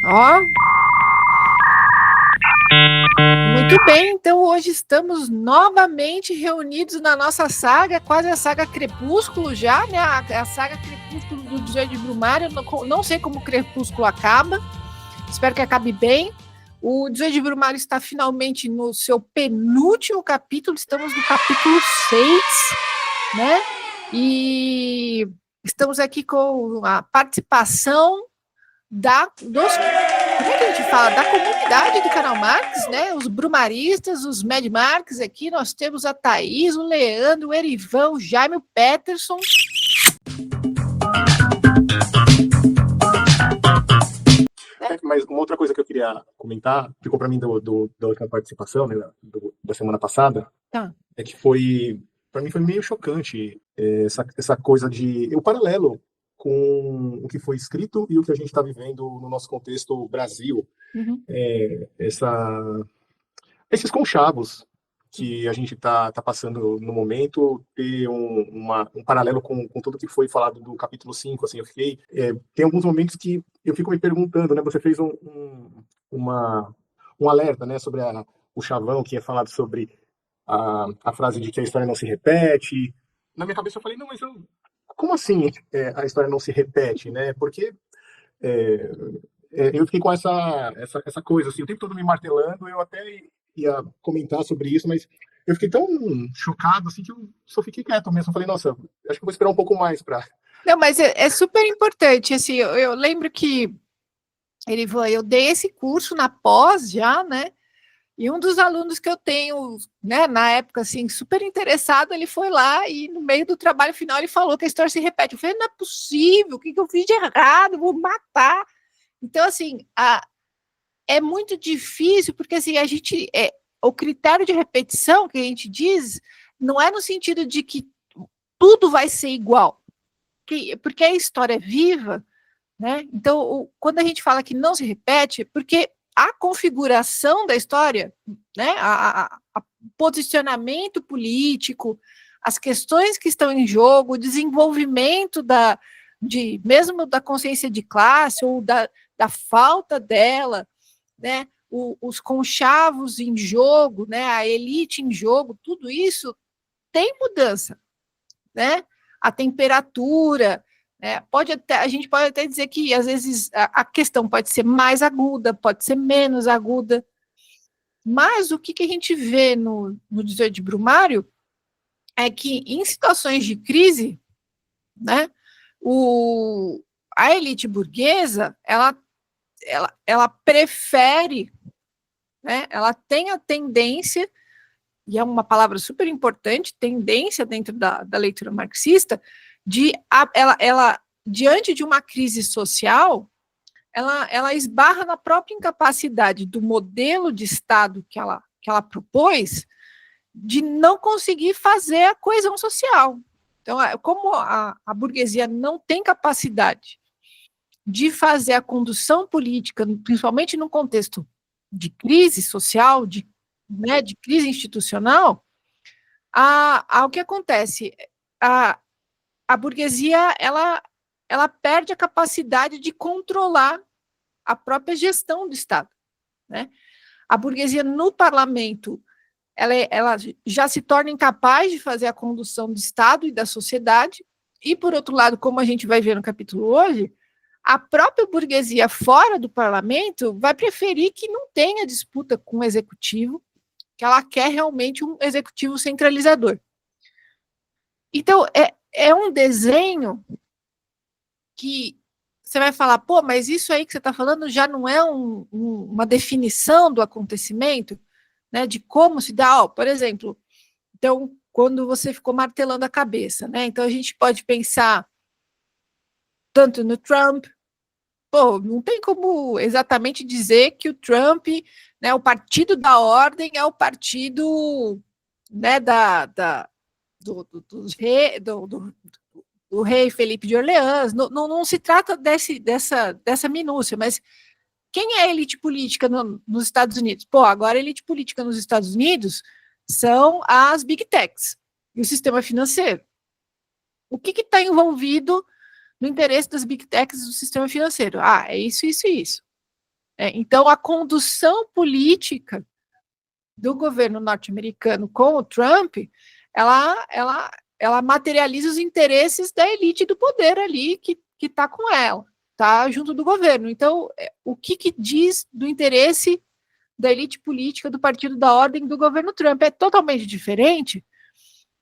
Ó, muito bem, então hoje estamos novamente reunidos na nossa saga, quase a saga Crepúsculo já, né? A saga Crepúsculo do 18 de Brumário. Não sei como o Crepúsculo acaba, espero que acabe bem. O 18 de Brumário está finalmente no seu penúltimo capítulo, estamos no capítulo 6, né? E estamos aqui com a participação como é que a gente fala? Da comunidade do canal Marx, né? Os brumaristas, os Mad Marx aqui. Nós temos a Thaís, o Leandro, o Erivan, o Jaime, o Peterson. Mas uma outra coisa que eu queria comentar, ficou para mim da última participação, né, da semana passada, é que para mim foi meio chocante essa coisa o paralelo com o que foi escrito e o que a gente está vivendo no nosso contexto Brasil. Uhum. Esses conchavos que a gente está passando no momento, ter um paralelo com tudo que foi falado do capítulo 5, assim, tem alguns momentos que eu fico me perguntando, né, você fez um alerta, né, sobre o chavão, que é falado sobre a frase de que a história não se repete. Na minha cabeça eu falei, não, mas como assim a história não se repete, né, porque é, eu fiquei com essa coisa, assim, o tempo todo me martelando. Eu até ia comentar sobre isso, mas eu fiquei tão chocado, assim, que eu só fiquei quieto mesmo. Eu falei, nossa, acho que eu vou esperar um pouco mais para... Não, mas é super importante, assim, eu lembro que eu dei esse curso na pós já, né? E um dos alunos que eu tenho, né, na época, assim, super interessado, ele foi lá e no meio do trabalho final ele falou que a história se repete. Eu falei, não é possível, o que eu fiz de errado? Vou matar. Então, assim, é muito difícil, porque assim, o critério de repetição que a gente diz não é no sentido de que tudo vai ser igual, porque a história é viva, né? Então, quando a gente fala que não se repete, porque a configuração da história, né, a posicionamento político, as questões que estão em jogo, o desenvolvimento mesmo da consciência de classe ou da falta dela, né, os conchavos em jogo, né, a elite em jogo, tudo isso tem mudança, né? A temperatura, né? A gente pode até dizer que às vezes a questão pode ser mais aguda, pode ser menos aguda, mas o que a gente vê no 18 de Brumário é que em situações de crise, né, a elite burguesa ela prefere, né, ela tem a tendência, e é uma palavra super importante, tendência dentro da leitura marxista, ela diante de uma crise social, ela esbarra na própria incapacidade do modelo de Estado que ela propôs de não conseguir fazer a coesão social. Então, como a burguesia não tem capacidade de fazer a condução política, principalmente num contexto de crise social, de crise institucional, o que acontece? A burguesia ela perde a capacidade de controlar a própria gestão do Estado, né? A burguesia no parlamento ela já se torna incapaz de fazer a condução do Estado e da sociedade, e por outro lado, como a gente vai ver no capítulo hoje, a própria burguesia fora do parlamento vai preferir que não tenha disputa com o executivo, que ela quer realmente um executivo centralizador. Então, é um desenho que você vai falar, pô, mas isso aí que você está falando já não é uma definição do acontecimento, né, de como se dá, por exemplo, então, quando você ficou martelando a cabeça, né, então a gente pode pensar tanto no Trump, pô, não tem como exatamente dizer que o Trump, né, o partido da ordem é o partido, né, do rei Felipe de Orleans, não se trata dessa minúcia, mas quem é a elite política nos Estados Unidos? Pô, agora a elite política nos Estados Unidos são as big techs e o sistema financeiro. O que está envolvido no interesse das big techs do sistema financeiro? É isso, isso e isso. Então, a condução política do governo norte-americano com o Trump, ela materializa os interesses da elite do poder ali que está com ela, está junto do governo. Então, o que diz do interesse da elite política do Partido da Ordem do governo Trump? É totalmente diferente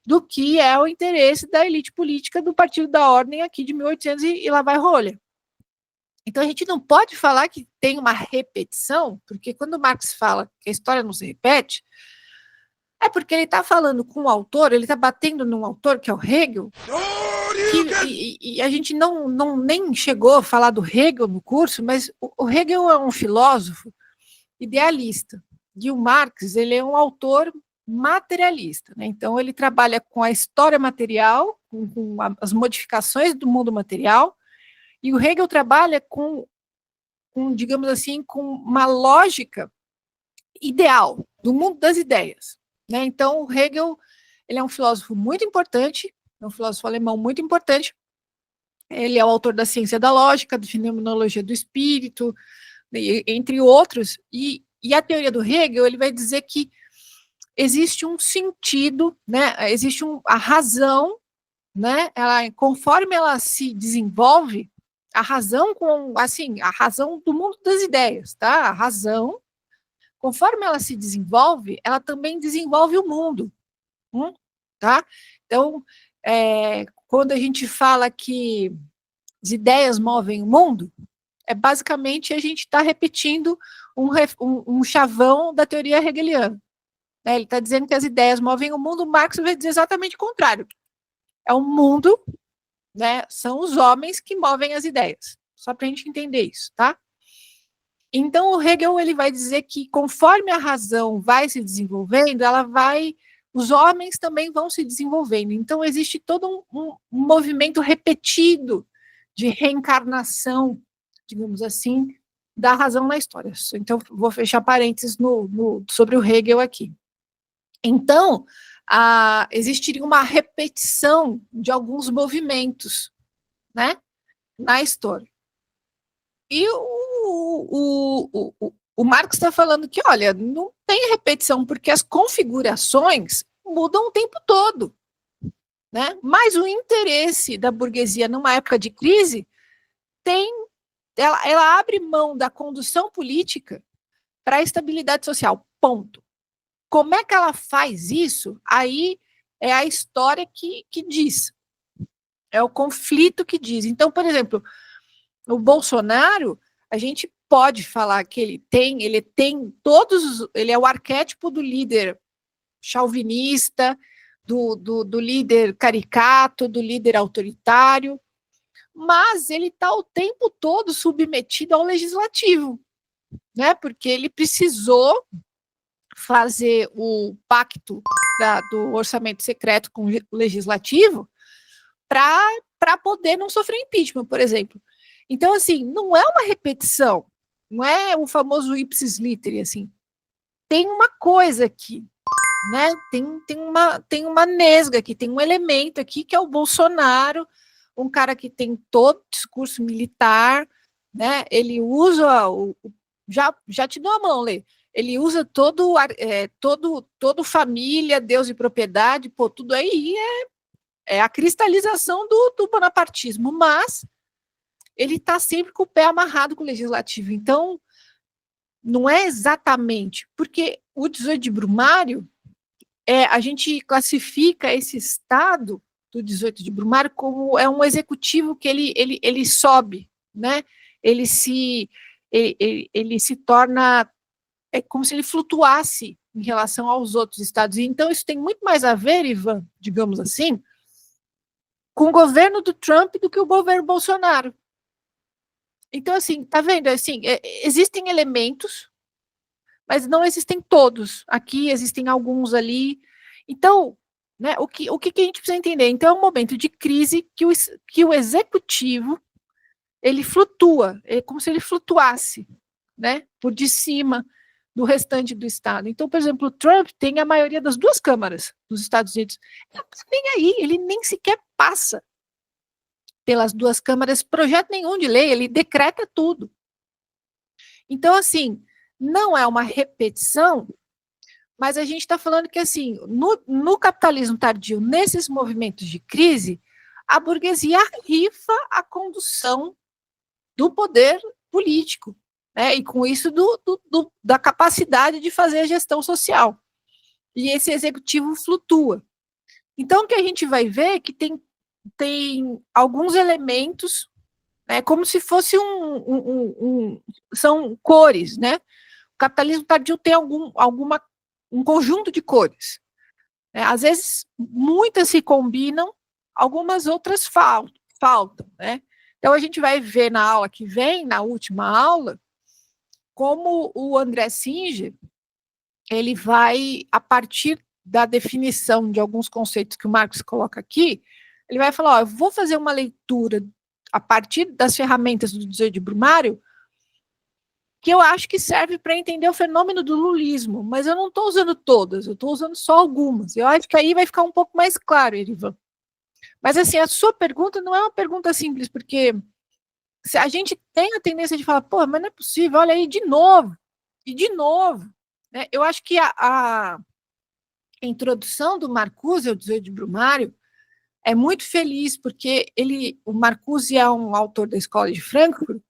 do que é o interesse da elite política do Partido da Ordem aqui de 1800 e lá vai rolha. Então, a gente não pode falar que tem uma repetição, porque quando Marx fala que a história não se repete, é porque ele está falando com o autor, ele está batendo num autor que é o Hegel, e a gente não nem chegou a falar do Hegel no curso, mas o Hegel é um filósofo idealista, e o Marx ele é um autor materialista, né? Então ele trabalha com a história material, com as modificações do mundo material, e o Hegel trabalha com, digamos assim, com uma lógica ideal do mundo das ideias, né? Então o Hegel ele é um filósofo muito importante, é um filósofo alemão muito importante. Ele é o autor da ciência da lógica, da fenomenologia do espírito, entre outros. E a teoria do Hegel ele vai dizer que existe um sentido, né? Existe a razão, né? Conforme ela se desenvolve, a razão a razão do mundo das ideias, tá? A razão, conforme ela se desenvolve, ela também desenvolve o mundo, tá? Então, quando a gente fala que as ideias movem o mundo, basicamente a gente está repetindo um chavão da teoria hegeliana. Né? Ele está dizendo que as ideias movem o mundo, Marx vai dizer exatamente o contrário. É o mundo, né? São os homens que movem as ideias. Só para a gente entender isso, tá? Então, o Hegel ele vai dizer que conforme a razão vai se desenvolvendo, os homens também vão se desenvolvendo. Então, existe todo um movimento repetido de reencarnação, digamos assim, da razão na história. Então, vou fechar parênteses sobre o Hegel aqui. Então, existiria uma repetição de alguns movimentos, né, na história. E o Marx está falando que, olha, não tem repetição, porque as configurações mudam o tempo todo. Né? Mas o interesse da burguesia numa época de crise ela abre mão da condução política para a estabilidade social, ponto. Como é que ela faz isso? Aí é a história que diz, é o conflito que diz. Então, por exemplo, o Bolsonaro, a gente pode falar que ele tem todos, ele é o arquétipo do líder chauvinista, do líder caricato, do líder autoritário, mas ele está o tempo todo submetido ao legislativo, né? Porque ele precisou fazer o pacto do orçamento secreto com o legislativo para poder não sofrer impeachment, por exemplo. Então, assim, não é uma repetição, não é o famoso ipsis literi, assim. Tem uma coisa aqui, né? Tem uma nesga aqui, tem um elemento aqui que é o Bolsonaro, um cara que tem todo o discurso militar, né? Ele usa já te dou a mão, Lê. Ele usa todo família, Deus e propriedade, pô, tudo aí é a cristalização do bonapartismo, mas ele está sempre com o pé amarrado com o legislativo. Então, não é exatamente, porque o 18 de Brumário, a gente classifica esse estado do 18 de Brumário como um executivo que ele sobe, né? Ele se torna como se ele flutuasse em relação aos outros estados. E então isso tem muito mais a ver, Ivan, digamos assim, com o governo do Trump do que o governo Bolsonaro. Então, assim, tá vendo? Assim, existem elementos, mas não existem todos. Aqui existem alguns ali. Então, né, o que a gente precisa entender? Então, é um momento de crise que o executivo ele flutua, é como se ele flutuasse, né, por de cima do restante do Estado. Então, por exemplo, o Trump tem a maioria das duas câmaras dos Estados Unidos. Ele não está nem aí, ele nem sequer passa pelas duas câmaras projeto nenhum de lei, ele decreta tudo. Então, assim, não é uma repetição, mas a gente está falando que, assim, no capitalismo tardio, nesses movimentos de crise, a burguesia rifa a condução do poder político, né? E com isso da capacidade de fazer a gestão social. E esse executivo flutua. Então, o que a gente vai ver é que tem alguns elementos, né, como se fosse são cores, né? O capitalismo tardio tem um conjunto de cores. Né? Às vezes, muitas se combinam, algumas outras faltam, né? Então, a gente vai ver na aula que vem, na última aula, como o André Singer, ele vai, a partir da definição de alguns conceitos que o Marx coloca aqui, ele vai falar, ó, eu vou fazer uma leitura a partir das ferramentas do José de Brumário, que eu acho que serve para entender o fenômeno do lulismo, mas eu não estou usando todas, eu estou usando só algumas. Eu acho que aí vai ficar um pouco mais claro, Erivan. Mas, assim, a sua pergunta não é uma pergunta simples, porque a gente tem a tendência de falar, pô, mas não é possível, olha aí, de novo, e de novo. Né? Eu acho que a introdução do Marcuse ao José de Brumário é muito feliz, porque o Marcuse é um autor da Escola de Frankfurt,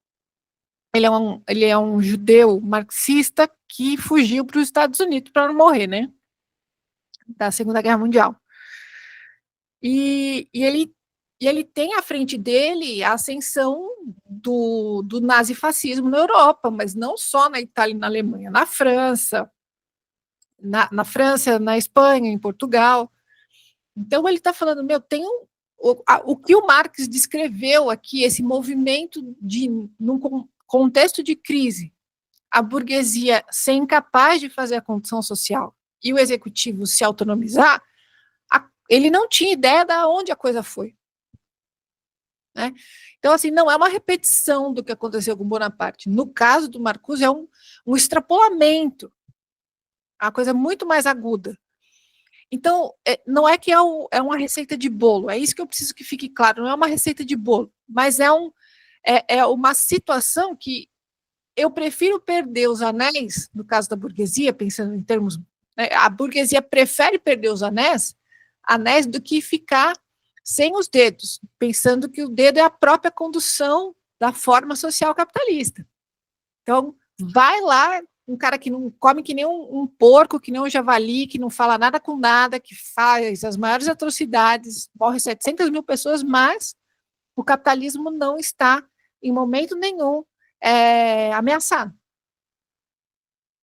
ele é um judeu marxista que fugiu para os Estados Unidos para não morrer, né? Da Segunda Guerra Mundial. E ele tem à frente dele a ascensão do nazifascismo na Europa, mas não só na Itália e na Alemanha, na França, na Espanha, em Portugal. Então ele está falando, tem o que o Marx descreveu aqui, esse movimento num contexto de crise, a burguesia ser incapaz de fazer a condição social e o executivo se autonomizar, ele não tinha ideia de onde a coisa foi. Né? Então, assim, não é uma repetição do que aconteceu com Bonaparte. No caso do Marcuse, é um extrapolamento, é uma coisa muito mais aguda. Então, não é que é uma receita de bolo, é isso que eu preciso que fique claro, não é uma receita de bolo, mas é uma situação que eu prefiro perder os anéis, no caso da burguesia, pensando em termos, né, a burguesia prefere perder os anéis do que ficar sem os dedos, pensando que o dedo é a própria condução da forma social capitalista. Então, vai lá, um cara que não come que nem um porco, que nem um javali, que não fala nada com nada, que faz as maiores atrocidades, morre 700 mil pessoas, mas o capitalismo não está, em momento nenhum, ameaçado.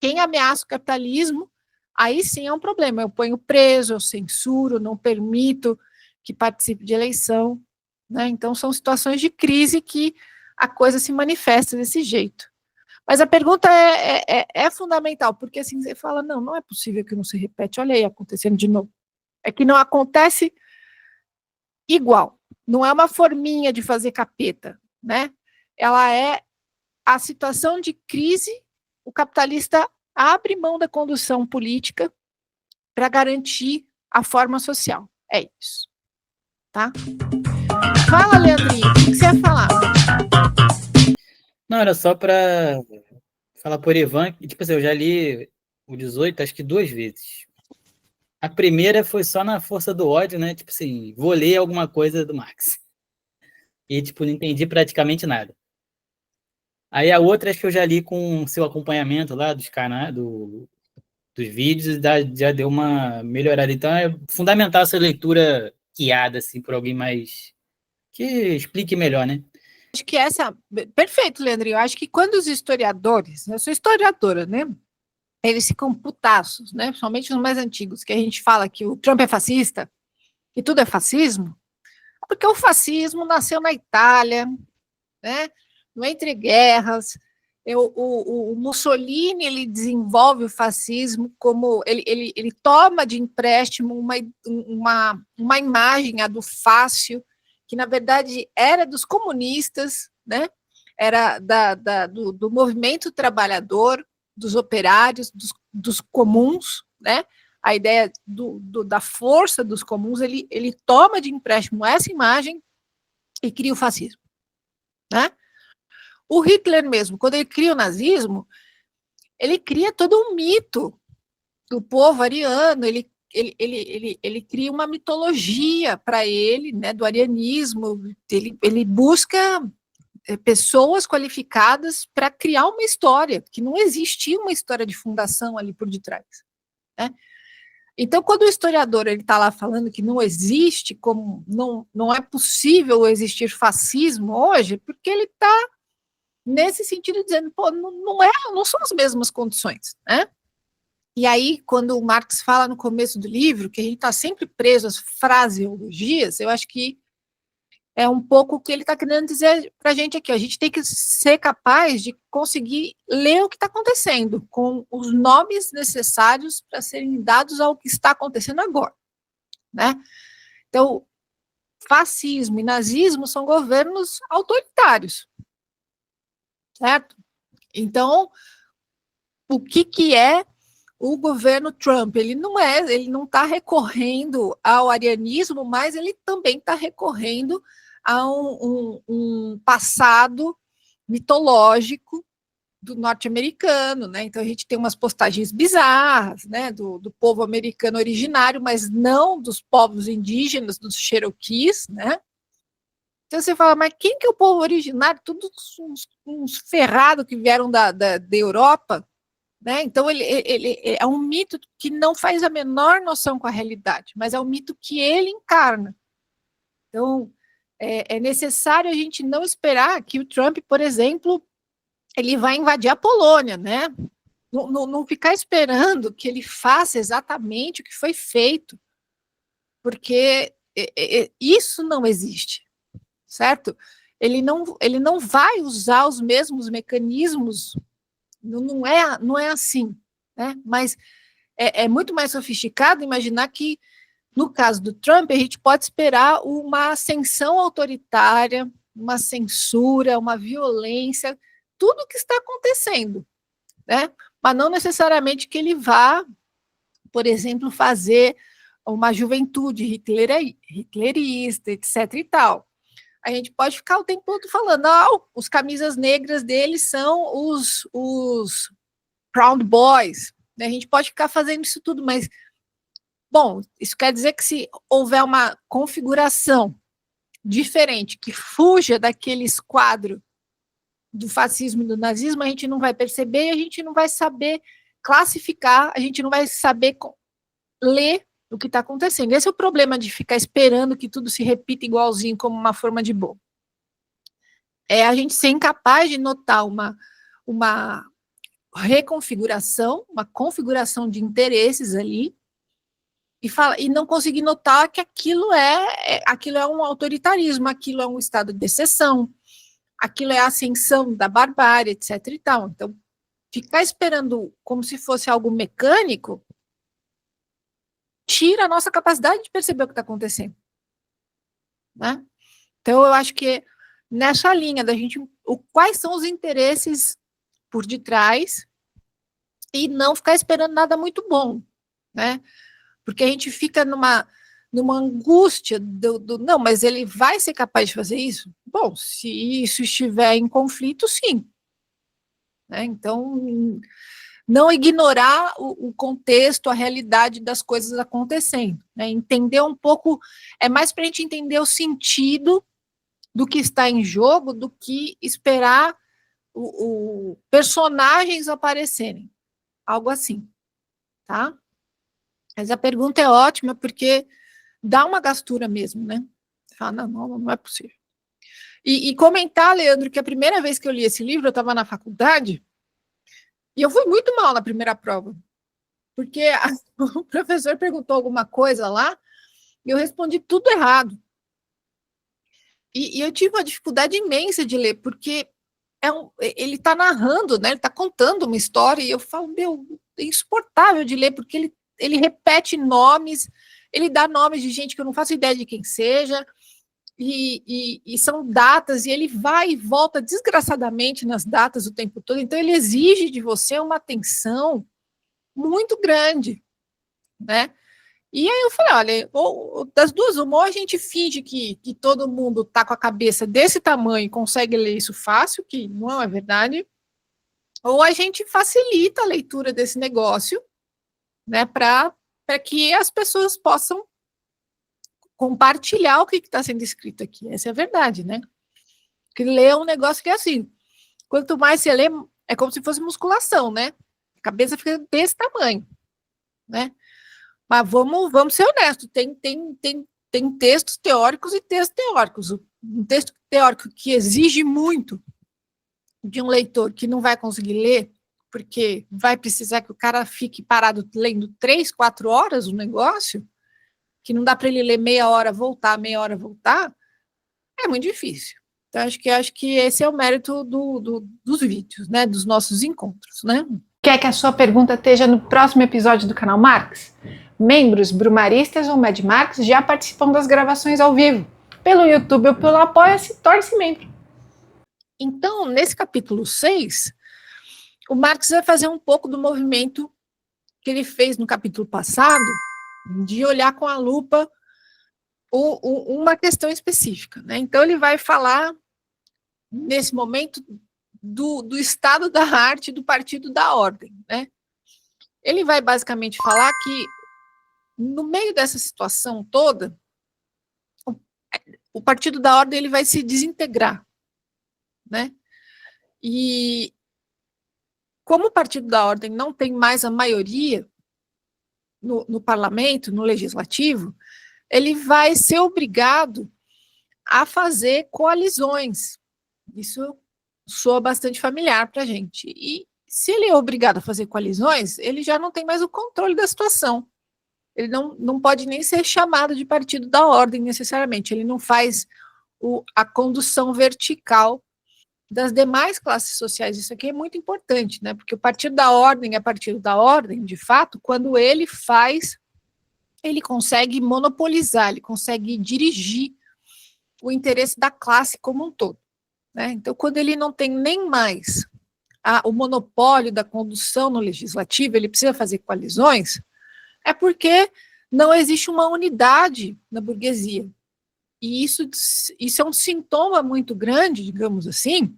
Quem ameaça o capitalismo, aí sim é um problema. Eu ponho preso, eu censuro, não permito que participe de eleição. Né? Então, são situações de crise que a coisa se manifesta desse jeito. Mas a pergunta é fundamental, porque assim você fala, não é possível que não se repete, olha aí acontecendo de novo. É que não acontece igual, não é uma forminha de fazer capeta, né? Ela é a situação de crise, o capitalista abre mão da condução política para garantir a forma social. É isso. Tá? Fala, Leandrinho, o que você ia falar? Não, era só para falar por Ivan, que, tipo assim, eu já li o 18, acho que 2 vezes. A primeira foi só na força do ódio, né? Tipo assim, vou ler alguma coisa do Marx. E, tipo, não entendi praticamente nada. Aí a outra, acho que eu já li com seu acompanhamento lá dos canais, dos vídeos, já deu uma melhorada. Então é fundamental essa leitura guiada, assim, por alguém mais que explique melhor, né? Acho que perfeito, Leandrinho. Eu acho que quando os historiadores, eu sou historiadora, né? Eles ficam putaços, né? Principalmente os mais antigos, que a gente fala que o Trump é fascista, que tudo é fascismo, porque o fascismo nasceu na Itália, né? No entre guerras. O Mussolini ele desenvolve o fascismo como ele toma de empréstimo uma imagem, a do fácil, que na verdade era dos comunistas, né? Era do movimento trabalhador, dos operários, dos comuns, né? A ideia da força dos comuns, ele toma de empréstimo essa imagem e cria o fascismo, né? O Hitler mesmo, quando ele cria o nazismo, ele cria todo um mito do povo ariano, ele cria uma mitologia para ele, né, do arianismo, ele busca pessoas qualificadas para criar uma história, que não existia uma história de fundação ali por detrás, né? Então, quando o historiador está lá falando que não existe, como não é possível existir fascismo hoje, porque ele está nesse sentido dizendo, pô, não são as mesmas condições, né? E aí, quando o Marx fala no começo do livro que a gente está sempre preso às fraseologias, eu acho que é um pouco o que ele está querendo dizer para a gente aqui. A gente tem que ser capaz de conseguir ler o que está acontecendo, com os nomes necessários para serem dados ao que está acontecendo agora, né? Então, fascismo e nazismo são governos autoritários, certo? Então, o que é o governo Trump? Ele não está recorrendo ao arianismo, mas ele também está recorrendo a um passado mitológico do norte-americano, né? Então a gente tem umas postagens bizarras, né, do povo americano originário, mas não dos povos indígenas, dos Cherokees, né? Então você fala, mas quem que é o povo originário? Todos uns ferrados que vieram da Europa, né? Então ele é um mito que não faz a menor noção com a realidade, mas é um mito que ele encarna. Então é necessário a gente não esperar que o Trump, por exemplo, ele vai invadir a Polônia, né? Não ficar esperando que ele faça exatamente o que foi feito, porque isso não existe, certo? Ele não vai usar os mesmos mecanismos, não é assim, né? Mas é muito mais sofisticado imaginar que, no caso do Trump, a gente pode esperar uma ascensão autoritária, uma censura, uma violência, tudo o que está acontecendo, né? Mas não necessariamente que ele vá, por exemplo, fazer uma juventude hitlerista, etc. e tal. A gente pode ficar o tempo todo falando, os camisas negras deles são os Proud Boys, né? A gente pode ficar fazendo isso tudo, mas, bom, isso quer dizer que se houver uma configuração diferente, que fuja daquele esquadro do fascismo e do nazismo, a gente não vai perceber e a gente não vai saber classificar, a gente não vai saber ler o que está acontecendo. Esse é o problema de ficar esperando que tudo se repita igualzinho como uma forma de bolo. É a gente ser incapaz de notar uma reconfiguração, uma configuração de interesses ali, e não conseguir notar que aquilo é um autoritarismo, aquilo é um estado de exceção, aquilo é a ascensão da barbárie, etc. e tal. Então, ficar esperando como se fosse algo mecânico tira a nossa capacidade de perceber o que está acontecendo, né? Então, eu acho que nessa linha da gente, quais são os interesses por detrás e não ficar esperando nada muito bom, né? Porque a gente fica numa angústia não, mas ele vai ser capaz de fazer isso? Bom, se isso estiver em conflito, sim. Né? Então, não ignorar o contexto, a realidade das coisas acontecendo. Né? Entender um pouco, é mais para a gente entender o sentido do que está em jogo do que esperar personagens aparecerem. Algo assim, tá? Mas a pergunta é ótima, porque dá uma gastura mesmo, né? Você fala, não é possível. E comentar, Leandro, que a primeira vez que eu li esse livro, eu estava na faculdade, e eu fui muito mal na primeira prova, porque o professor perguntou alguma coisa lá, e eu respondi tudo errado. E eu tive uma dificuldade imensa de ler, porque ele está narrando, né? Ele está contando uma história, e eu falo, é insuportável de ler, porque ele repete nomes, ele dá nomes de gente que eu não faço ideia de quem seja, e são datas, e ele vai e volta desgraçadamente nas datas o tempo todo, então ele exige de você uma atenção muito grande, né? E aí eu falei, olha, das duas, ou a gente finge que todo mundo está com a cabeça desse tamanho e consegue ler isso fácil, que não é verdade, ou a gente facilita a leitura desse negócio, né, para que as pessoas possam compartilhar o que está sendo escrito aqui. Essa é a verdade, né? Que ler é um negócio que é assim, quanto mais você lê, é como se fosse musculação, né? A cabeça fica desse tamanho, né? Mas vamos ser honestos, tem textos teóricos e textos teóricos. Um texto teórico que exige muito de um leitor que não vai conseguir ler, porque vai precisar que o cara fique parado lendo 3, 4 horas o negócio, que não dá para ele ler meia hora, voltar, é muito difícil. Então, acho que esse é o mérito dos vídeos, né, dos nossos encontros, né? Quer que a sua pergunta esteja no próximo episódio do canal Marx? Membros, brumaristas ou Mad Marx já participam das gravações ao vivo. Pelo YouTube ou pelo Apoia-se, torne-se membro. Então, nesse capítulo 6, o Marx vai fazer um pouco do movimento que ele fez no capítulo passado, de olhar com a lupa uma questão específica, né? Então, ele vai falar, nesse momento, do estado da arte do Partido da Ordem, né? Ele vai basicamente falar que, no meio dessa situação toda, o Partido da Ordem ele vai se desintegrar, né? E como o Partido da Ordem não tem mais a maioria no parlamento, no legislativo, ele vai ser obrigado a fazer coalizões. Isso soa bastante familiar para a gente. E se ele é obrigado a fazer coalizões, ele já não tem mais o controle da situação. Ele não pode nem ser chamado de Partido da Ordem, necessariamente. Ele não faz a condução vertical das demais classes sociais. Isso aqui é muito importante, né? Porque o Partido da Ordem é Partido da Ordem, de fato, quando ele consegue monopolizar, ele consegue dirigir o interesse da classe como um todo, né? Então, quando ele não tem nem mais o monopólio da condução no legislativo, ele precisa fazer coalizões, é porque não existe uma unidade na burguesia. E isso é um sintoma muito grande, digamos assim,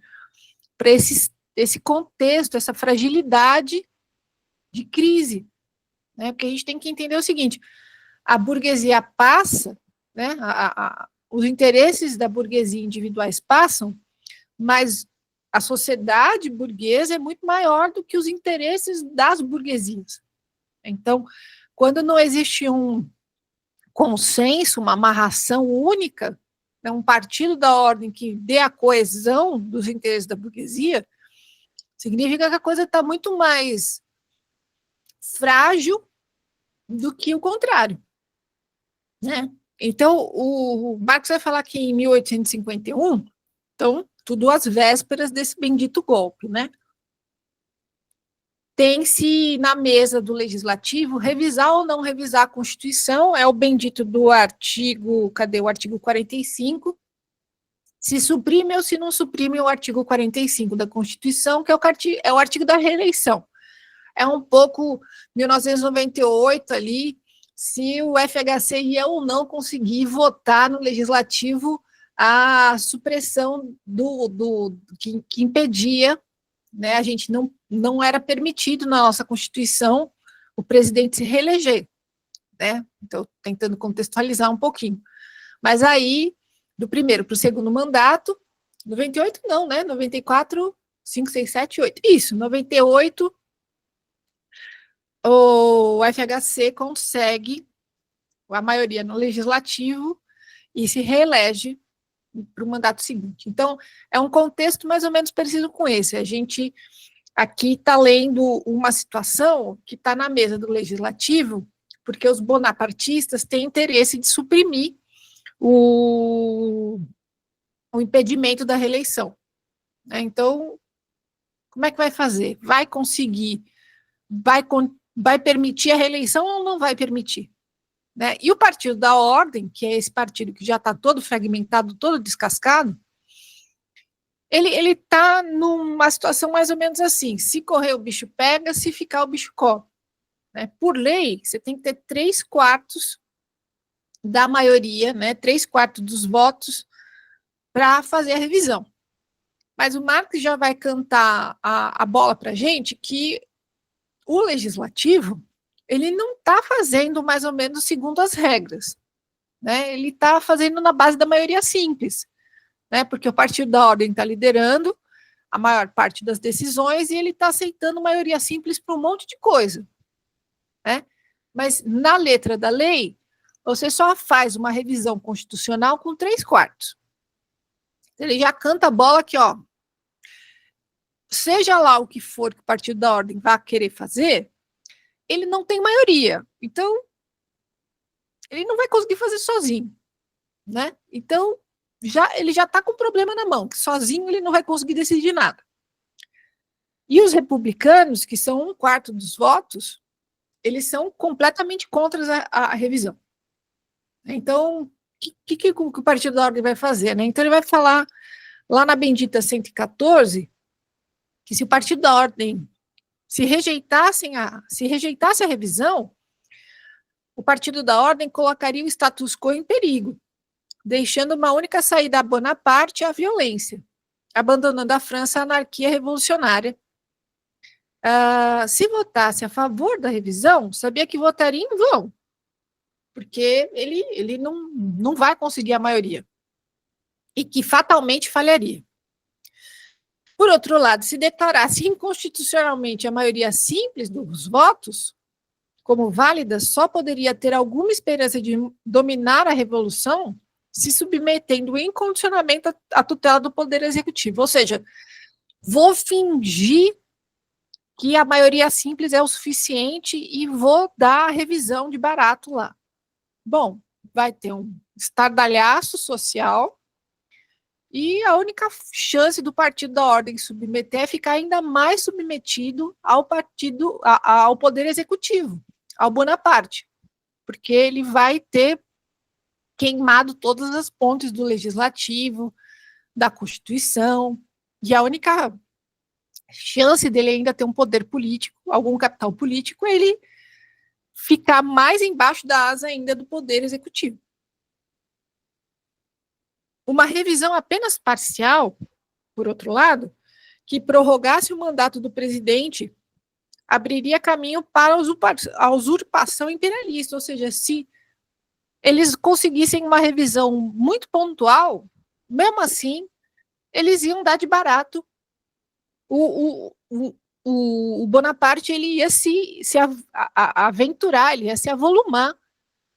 para esse contexto, essa fragilidade de crise, né? Porque a gente tem que entender o seguinte: a burguesia passa, né? Os interesses da burguesia individuais passam, mas a sociedade burguesa é muito maior do que os interesses das burguesias. Então, quando não existe um consenso, uma amarração única, né, um partido da ordem que dê a coesão dos interesses da burguesia, significa que a coisa está muito mais frágil do que o contrário, né? Então, o Marx vai falar que em 1851, então, tudo às vésperas desse bendito golpe, né? Tem-se na mesa do Legislativo revisar ou não revisar a Constituição, é o bendito do artigo, cadê o artigo 45, se suprime ou se não suprime o artigo 45 da Constituição, que é o artigo da reeleição. É um pouco 1998 ali, se o FHC ia ou não conseguir votar no Legislativo a supressão que impedia, né, a gente não era permitido na nossa Constituição o presidente se reeleger, né? Então, tentando contextualizar um pouquinho. Mas aí, do primeiro para o segundo mandato, 98 não, né? 94, 5, 6, 7, 8. Isso, 98, o FHC consegue a maioria no legislativo e se reelege para o mandato seguinte. Então, é um contexto mais ou menos parecido com esse. A gente aqui está lendo uma situação que está na mesa do legislativo, porque os bonapartistas têm interesse de suprimir o impedimento da reeleição. Então, como é que vai fazer? Vai conseguir? Vai permitir a reeleição ou não vai permitir? Né? E o Partido da Ordem, que é esse partido que já está todo fragmentado, todo descascado, ele está numa situação mais ou menos assim: se correr o bicho pega, se ficar o bicho come. né? Por lei, você tem que ter 3/4 da maioria, né? 3/4 dos votos para fazer a revisão. Mas o Marx já vai cantar a bola para a gente que o legislativo ele não está fazendo mais ou menos segundo as regras, né? Ele está fazendo na base da maioria simples, né? Porque o Partido da Ordem está liderando a maior parte das decisões e ele está aceitando maioria simples para um monte de coisa, né? Mas na letra da lei, você só faz uma revisão constitucional com 3/4. Ele já canta a bola aqui, ó. Seja lá o que for que o Partido da Ordem vai querer fazer, ele não tem maioria. Então, ele não vai conseguir fazer sozinho, né? Então, ele já está com o problema na mão, que sozinho ele não vai conseguir decidir nada. E os republicanos, que são 1/4 dos votos, eles são completamente contra a revisão. Então, o que o Partido da Ordem vai fazer, né? Então, ele vai falar lá na bendita 114 que se o Partido da Ordem se rejeitasse a revisão, o Partido da Ordem colocaria o status quo em perigo, deixando uma única saída a Bonaparte e a violência, abandonando a França à anarquia revolucionária. Se votasse a favor da revisão, sabia que votaria em vão, porque ele não vai conseguir a maioria, e que fatalmente falharia. Por outro lado, se declarasse inconstitucionalmente a maioria simples dos votos como válida, só poderia ter alguma esperança de dominar a revolução se submetendo incondicionalmente à tutela do poder executivo. Ou seja, vou fingir que a maioria simples é o suficiente e vou dar a revisão de barato lá. Bom, vai ter um estardalhaço social e a única chance do Partido da Ordem submeter é ficar ainda mais submetido ao poder executivo, ao Bonaparte, porque ele vai ter queimado todas as pontes do legislativo, da Constituição, e a única chance dele ainda ter um poder político, algum capital político, é ele ficar mais embaixo da asa ainda do poder executivo. Uma revisão apenas parcial, por outro lado, que prorrogasse o mandato do presidente, abriria caminho para a usurpação imperialista, ou seja, se eles conseguissem uma revisão muito pontual, mesmo assim, eles iam dar de barato. O Bonaparte ele ia se aventurar, ele ia se avolumar,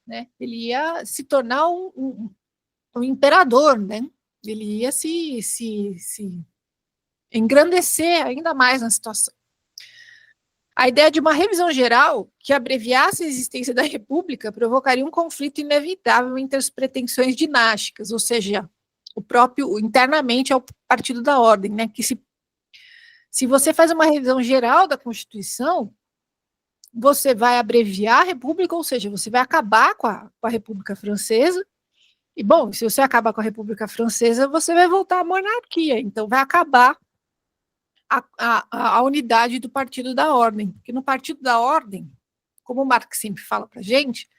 né? Ele ia se tornar um imperador, né? Ele ia se engrandecer ainda mais na situação. A ideia de uma revisão geral que abreviasse a existência da República provocaria um conflito inevitável entre as pretensões dinásticas, ou seja, internamente ao Partido da Ordem, né? Que se você faz uma revisão geral da Constituição, você vai abreviar a República, ou seja, você vai acabar com a República Francesa. E, bom, se você acabar com a República Francesa, você vai voltar à monarquia. Então, vai acabar a unidade do Partido da Ordem. Porque no Partido da Ordem, como o Marx sempre fala para a gente,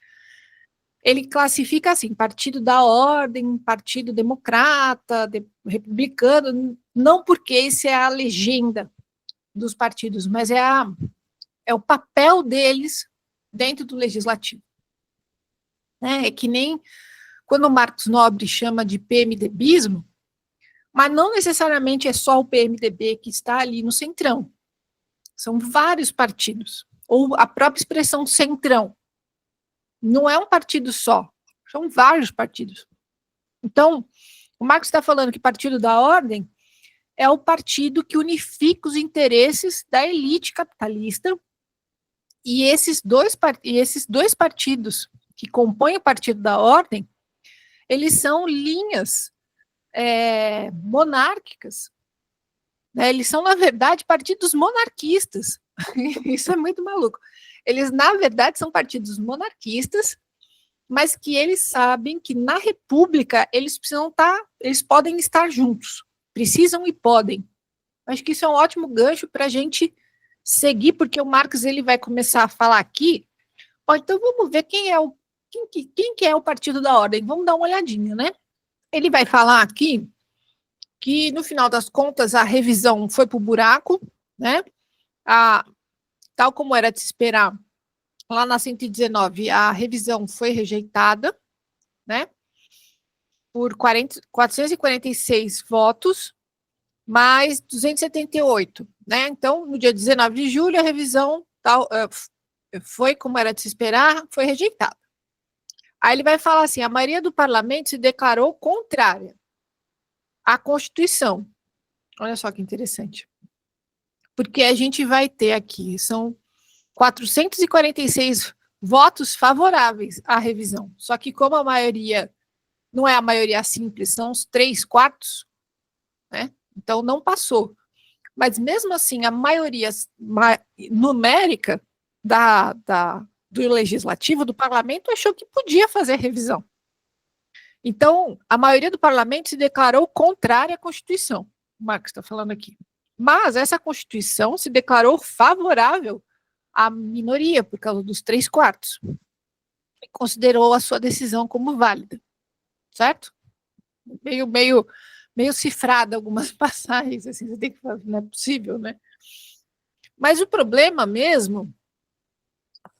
ele classifica assim, Partido da Ordem, Partido Democrata, Republicano, não porque esse é a legenda dos partidos, mas é o papel deles dentro do legislativo. É que nem quando o Marcos Nobre chama de PMDBismo, mas não necessariamente é só o PMDB que está ali no centrão. São vários partidos, ou a própria expressão centrão. Não é um partido só, são vários partidos. Então, o Marx está falando que o Partido da Ordem é o partido que unifica os interesses da elite capitalista, e esses dois partidos que compõem o Partido da Ordem, eles são linhas monárquicas, né? Eles são, na verdade, partidos monarquistas. Isso é muito maluco. Eles, na verdade, são partidos monarquistas, mas que eles sabem que na República eles podem estar juntos, precisam e podem. Acho que isso é um ótimo gancho para a gente seguir, porque o Marx ele vai começar a falar aqui. Ó, então vamos ver quem que é o Partido da Ordem. Vamos dar uma olhadinha, né? Ele vai falar aqui que, no final das contas, a revisão foi para o buraco, né? Tal como era de se esperar, lá na 119, a revisão foi rejeitada, né? Por 446 votos, mais 278, né? Então, no dia 19 de julho, a revisão foi, como era de se esperar, foi rejeitada. Aí ele vai falar assim, a maioria do parlamento se declarou contrária à Constituição. Olha só que interessante. Porque a gente vai ter aqui, são 446 votos favoráveis à revisão. Só que como a maioria não é a maioria simples, são os 3/4, né? Então não passou. Mas mesmo assim, a maioria numérica do legislativo, do parlamento, achou que podia fazer revisão. Então, a maioria do parlamento se declarou contrária à Constituição. O Marx está falando aqui. Mas essa Constituição se declarou favorável à minoria, por causa dos 3/4. E considerou a sua decisão como válida. Certo? Meio cifrada algumas passagens, assim, você tem que falar, não é possível, né? Mas o problema mesmo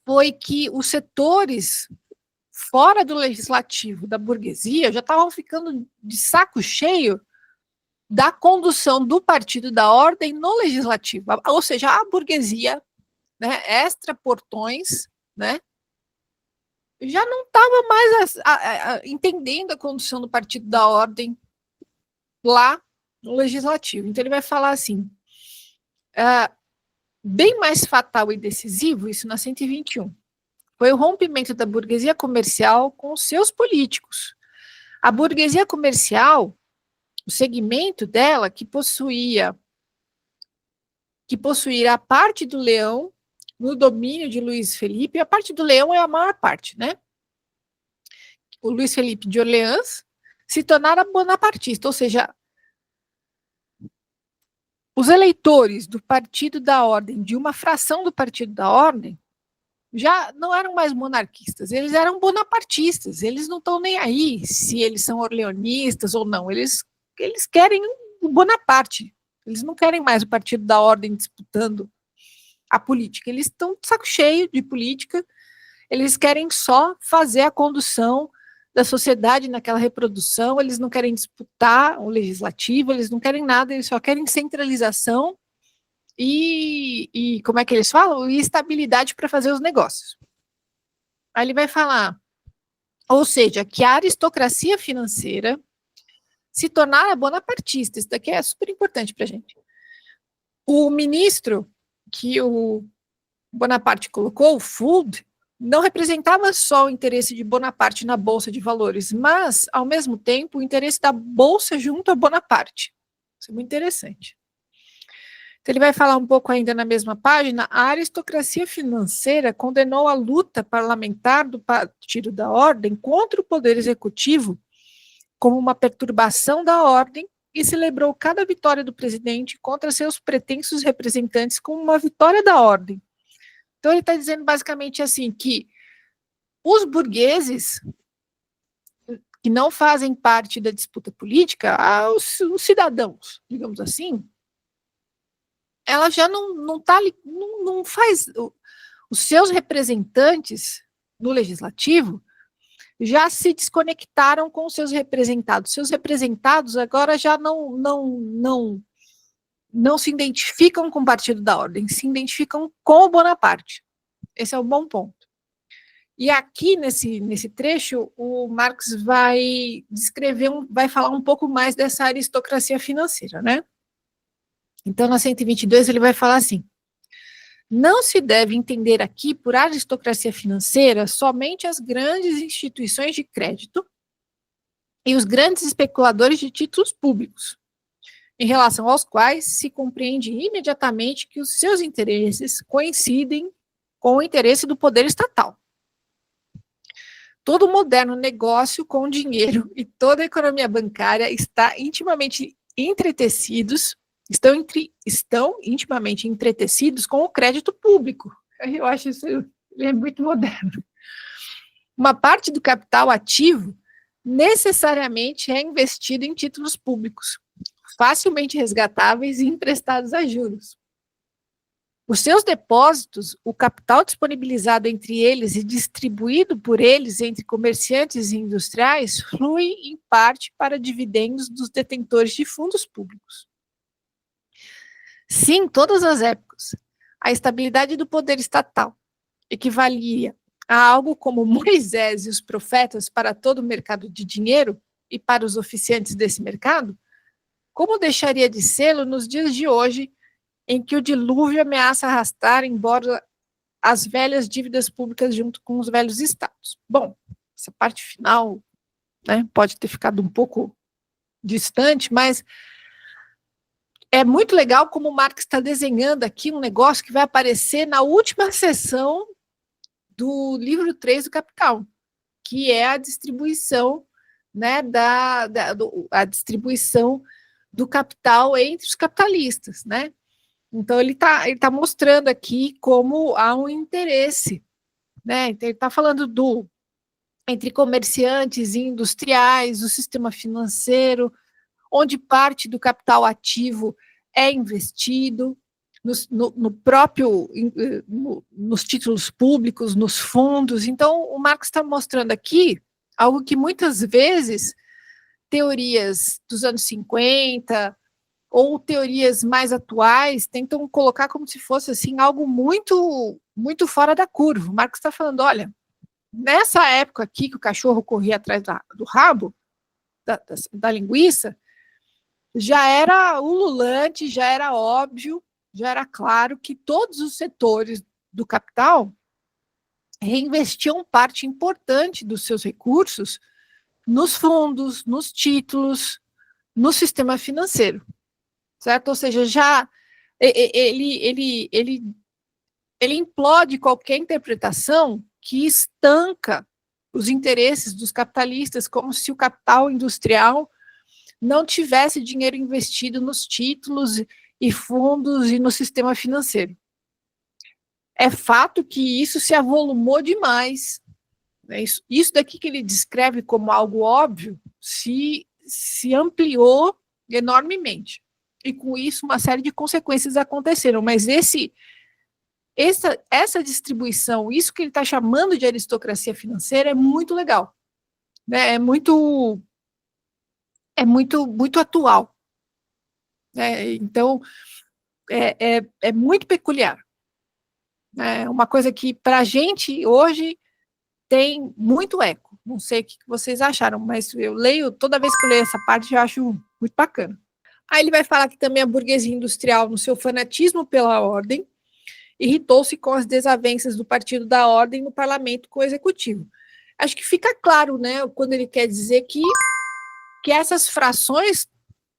foi que os setores fora do legislativo, da burguesia, já estavam ficando de saco cheio da condução do Partido da Ordem no legislativo, ou seja, a burguesia, né, extra portões, né, já não estava mais entendendo a condução do Partido da Ordem lá no legislativo. Então ele vai falar assim, bem mais fatal e decisivo, isso na 121, foi o rompimento da burguesia comercial com os seus políticos. A burguesia comercial, o segmento dela que possuía a parte do Leão no domínio de Luís Felipe, a parte do Leão é a maior parte, né? O Luís Felipe de Orleans se tornara bonapartista, ou seja, os eleitores do Partido da Ordem, de uma fração do Partido da Ordem, já não eram mais monarquistas, eles eram bonapartistas, eles não estão nem aí se eles são orleanistas ou não, eles querem o Bonaparte, eles não querem mais o Partido da Ordem disputando a política, eles estão de saco cheio de política, eles querem só fazer a condução da sociedade naquela reprodução, eles não querem disputar o legislativo, eles não querem nada, eles só querem centralização e como é que eles falam? E estabilidade para fazer os negócios. Aí ele vai falar, ou seja, que a aristocracia financeira se tornara bonapartista. Isso daqui é super importante para a gente. O ministro que o Bonaparte colocou, o Fuld, não representava só o interesse de Bonaparte na Bolsa de Valores, mas, ao mesmo tempo, o interesse da Bolsa junto a Bonaparte. Isso é muito interessante. Então, ele vai falar um pouco ainda na mesma página, a aristocracia financeira condenou a luta parlamentar do Partido da Ordem contra o Poder Executivo como uma perturbação da ordem e celebrou cada vitória do presidente contra seus pretensos representantes como uma vitória da ordem. Então, ele está dizendo basicamente assim, que os burgueses que não fazem parte da disputa política, os cidadãos, digamos assim, ela já não faz, os seus representantes no legislativo já se desconectaram com os seus representados. Seus representados agora já não se identificam com o Partido da Ordem, se identificam com o Bonaparte. Esse é um bom ponto. E aqui, nesse trecho, o Marx vai vai falar um pouco mais dessa aristocracia financeira, né? Então, na 122, ele vai falar assim, não se deve entender aqui por aristocracia financeira somente as grandes instituições de crédito e os grandes especuladores de títulos públicos, em relação aos quais se compreende imediatamente que os seus interesses coincidem com o interesse do poder estatal. Todo moderno negócio com dinheiro e toda a economia bancária está intimamente entretecidos estão intimamente entretecidos com o crédito público. Eu acho isso é muito moderno. Uma parte do capital ativo necessariamente é investido em títulos públicos, facilmente resgatáveis e emprestados a juros. Os seus depósitos, o capital disponibilizado entre eles e distribuído por eles entre comerciantes e industriais, flui em parte para dividendos dos detentores de fundos públicos. Sim, todas as épocas, a estabilidade do poder estatal equivalia a algo como Moisés e os profetas para todo o mercado de dinheiro e para os oficiantes desse mercado, como deixaria de sê-lo nos dias de hoje, em que o dilúvio ameaça arrastar embora as velhas dívidas públicas junto com os velhos estados. Bom, essa parte final, né, pode ter ficado um pouco distante, mas é muito legal como o Marx está desenhando aqui um negócio que vai aparecer na última seção do livro 3 do Capital, que é a distribuição, né, a distribuição do capital entre os capitalistas, né? Então, ele tá mostrando aqui como há um interesse, né? Então, ele está falando entre comerciantes e industriais, o sistema financeiro, onde parte do capital ativo é investido nos títulos públicos, nos fundos. Então, o Marx está mostrando aqui algo que muitas vezes teorias dos anos 50 ou teorias mais atuais tentam colocar como se fosse assim algo muito, muito fora da curva. O Marx está falando, olha, nessa época aqui que o cachorro corria atrás do rabo, da linguiça, já era ululante, já era óbvio, já era claro que todos os setores do capital reinvestiam parte importante dos seus recursos nos fundos, nos títulos, no sistema financeiro, certo? Ou seja, já ele implode qualquer interpretação que estanca os interesses dos capitalistas, como se o capital industrial não tivesse dinheiro investido nos títulos e fundos e no sistema financeiro. É fato que isso se avolumou demais. Né? Isso daqui que ele descreve como algo óbvio se ampliou enormemente. E com isso uma série de consequências aconteceram. Mas essa distribuição, isso que ele está chamando de aristocracia financeira é muito legal. Né? É muito atual. Então, é muito peculiar. É uma coisa que, para a gente, hoje, tem muito eco. Não sei o que vocês acharam, mas eu leio, toda vez que eu leio essa parte, eu acho muito bacana. Aí ele vai falar que também a burguesia industrial, no seu fanatismo pela ordem, irritou-se com as desavenças do Partido da Ordem no parlamento com o executivo. Acho que fica claro, né, quando ele quer dizer que essas frações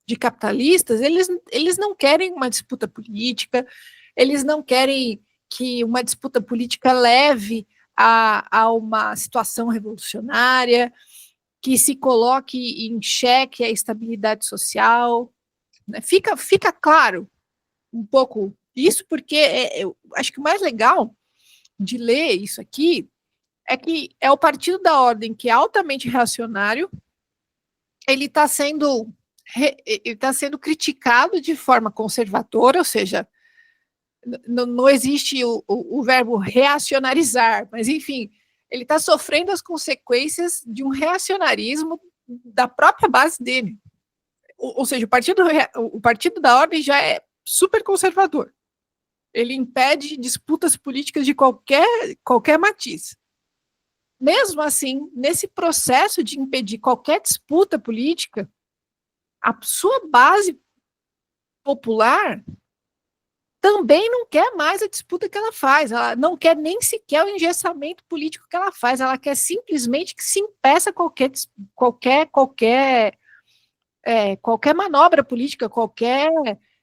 de capitalistas, eles não querem uma disputa política, eles não querem que uma disputa política leve a uma situação revolucionária, que se coloque em xeque a estabilidade social. Né? Fica claro um pouco isso, porque eu acho que o mais legal de ler isso aqui é que é o Partido da Ordem, que é altamente reacionário, ele está sendo criticado de forma conservadora, ou seja, não existe o verbo reacionarizar, mas, enfim, ele está sofrendo as consequências de um reacionarismo da própria base dele. Ou seja, o Partido da Ordem já é super conservador. Ele impede disputas políticas de qualquer matiz. Mesmo assim, nesse processo de impedir qualquer disputa política, a sua base popular também não quer mais a disputa que ela faz, ela não quer nem sequer o engessamento político que ela faz, ela quer simplesmente que se impeça qualquer manobra política, qualquer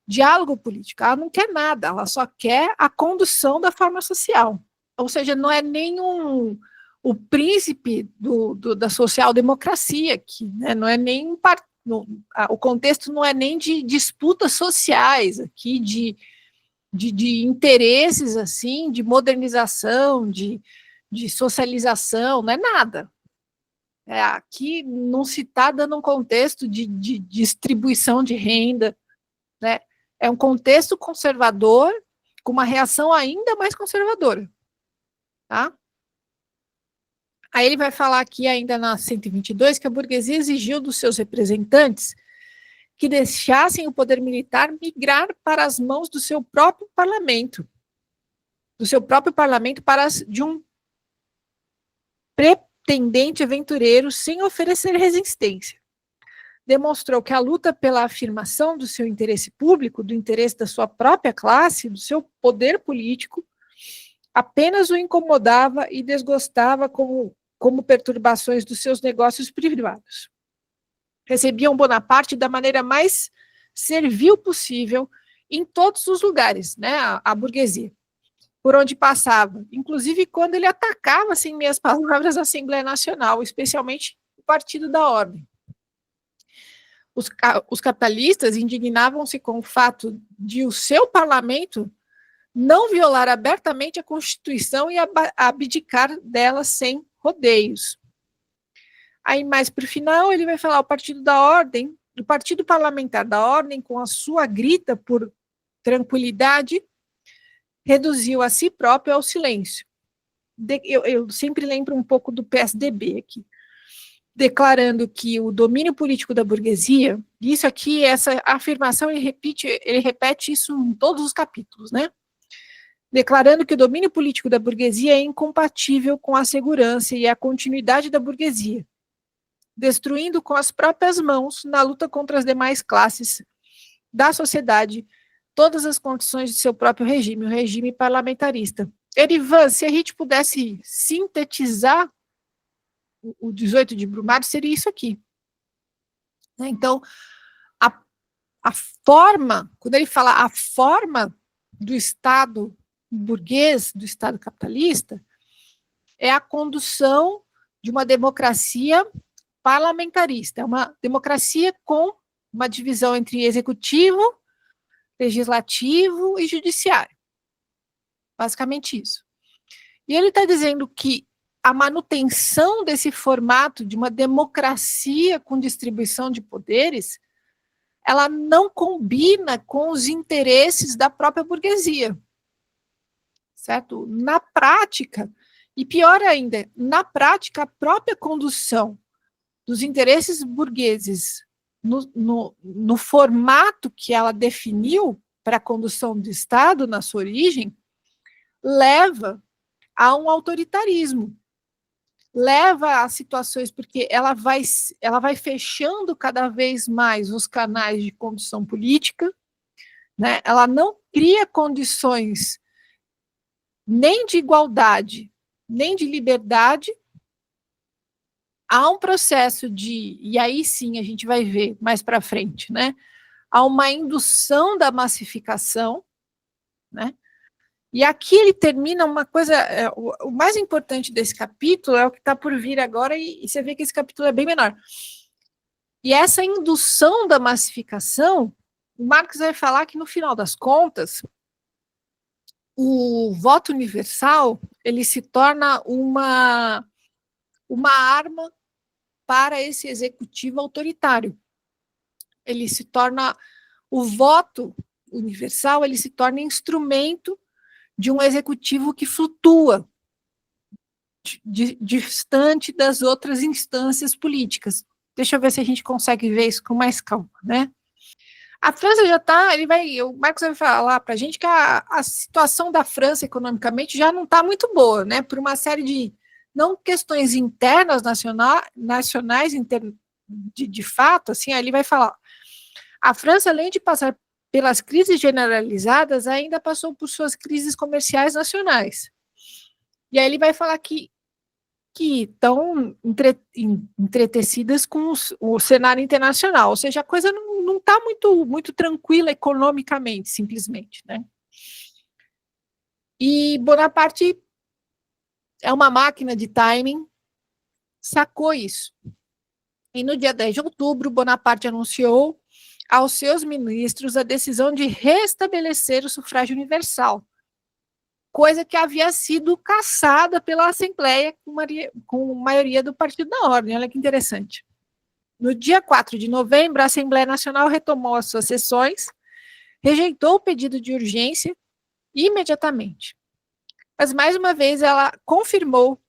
diálogo político. Ela não quer nada, ela só quer a condução da forma social. Ou seja, não é nenhum o príncipe da social-democracia aqui, né? Não é nem O contexto não é nem de disputas sociais aqui, de interesses, assim, de modernização, de socialização, não é nada. Aqui não se está dando um contexto de distribuição de renda, né? É um contexto conservador com uma reação ainda mais conservadora, tá? Aí ele vai falar aqui ainda na 122 que a burguesia exigiu dos seus representantes que deixassem o poder militar migrar para as mãos do seu próprio parlamento, para as de um pretendente aventureiro sem oferecer resistência. Demonstrou que a luta pela afirmação do seu interesse público, do interesse da sua própria classe, do seu poder político, apenas o incomodava e desgostava como perturbações dos seus negócios privados. Recebiam Bonaparte da maneira mais servil possível em todos os lugares, né, a burguesia, por onde passava, inclusive quando ele atacava, sem meias palavras, a Assembleia Nacional, especialmente o Partido da Ordem. Os capitalistas indignavam-se com o fato de o seu parlamento não violar abertamente a Constituição e abdicar dela sem rodeios. Aí, mais para o final, ele vai falar o Partido da Ordem, o Partido Parlamentar da Ordem, com a sua grita por tranquilidade, reduziu a si próprio ao silêncio. Eu sempre lembro um pouco do PSDB aqui, declarando que o domínio político da burguesia, isso aqui, essa afirmação, ele repete isso em todos os capítulos, né? Declarando que o domínio político da burguesia é incompatível com a segurança e a continuidade da burguesia, destruindo com as próprias mãos, na luta contra as demais classes da sociedade, todas as condições de seu próprio regime, o regime parlamentarista. Erivan, se a gente pudesse sintetizar o 18 de Brumário, seria isso aqui. Então, a forma, quando ele fala a forma do Estado burguês, do Estado capitalista, é a condução de uma democracia parlamentarista, é uma democracia com uma divisão entre executivo, legislativo e judiciário. Basicamente isso. E ele está dizendo que a manutenção desse formato de uma democracia com distribuição de poderes, ela não combina com os interesses da própria burguesia. Certo? Na prática, e pior ainda, na prática, a própria condução dos interesses burgueses no formato que ela definiu para a condução do Estado, na sua origem, leva a um autoritarismo, leva a situações, porque ela vai fechando cada vez mais os canais de condução política, né? Ela não cria condições nem de igualdade, nem de liberdade. Há um processo e aí sim a gente vai ver mais para frente, né? Há uma indução da massificação, né? E aqui ele termina uma coisa, o mais importante desse capítulo é o que está por vir agora, e você vê que esse capítulo é bem menor. E essa indução da massificação, o Marx vai falar que, no final das contas, o voto universal, ele se torna uma arma para esse executivo autoritário. Ele se torna, o voto universal, ele se torna instrumento de um executivo que flutua, distante das outras instâncias políticas. Deixa eu ver se a gente consegue ver isso com mais calma, né? A França já está, o Marcos vai falar para a gente que a situação da França economicamente já não está muito boa, né? Por uma série de, não questões internas nacionais, de fato, assim, aí ele vai falar, a França, além de passar pelas crises generalizadas, ainda passou por suas crises comerciais nacionais. E aí ele vai falar que estão entretecidas com o cenário internacional, ou seja, a coisa não está muito tranquila economicamente, simplesmente, né? E Bonaparte é uma máquina de timing, sacou isso. E no dia 10 de outubro, Bonaparte anunciou aos seus ministros a decisão de restabelecer o sufrágio universal, coisa que havia sido cassada pela Assembleia com maioria do Partido da Ordem. Olha que interessante. No dia 4 de novembro, a Assembleia Nacional retomou as suas sessões, rejeitou o pedido de urgência imediatamente. Mas, mais uma vez, ela confirmou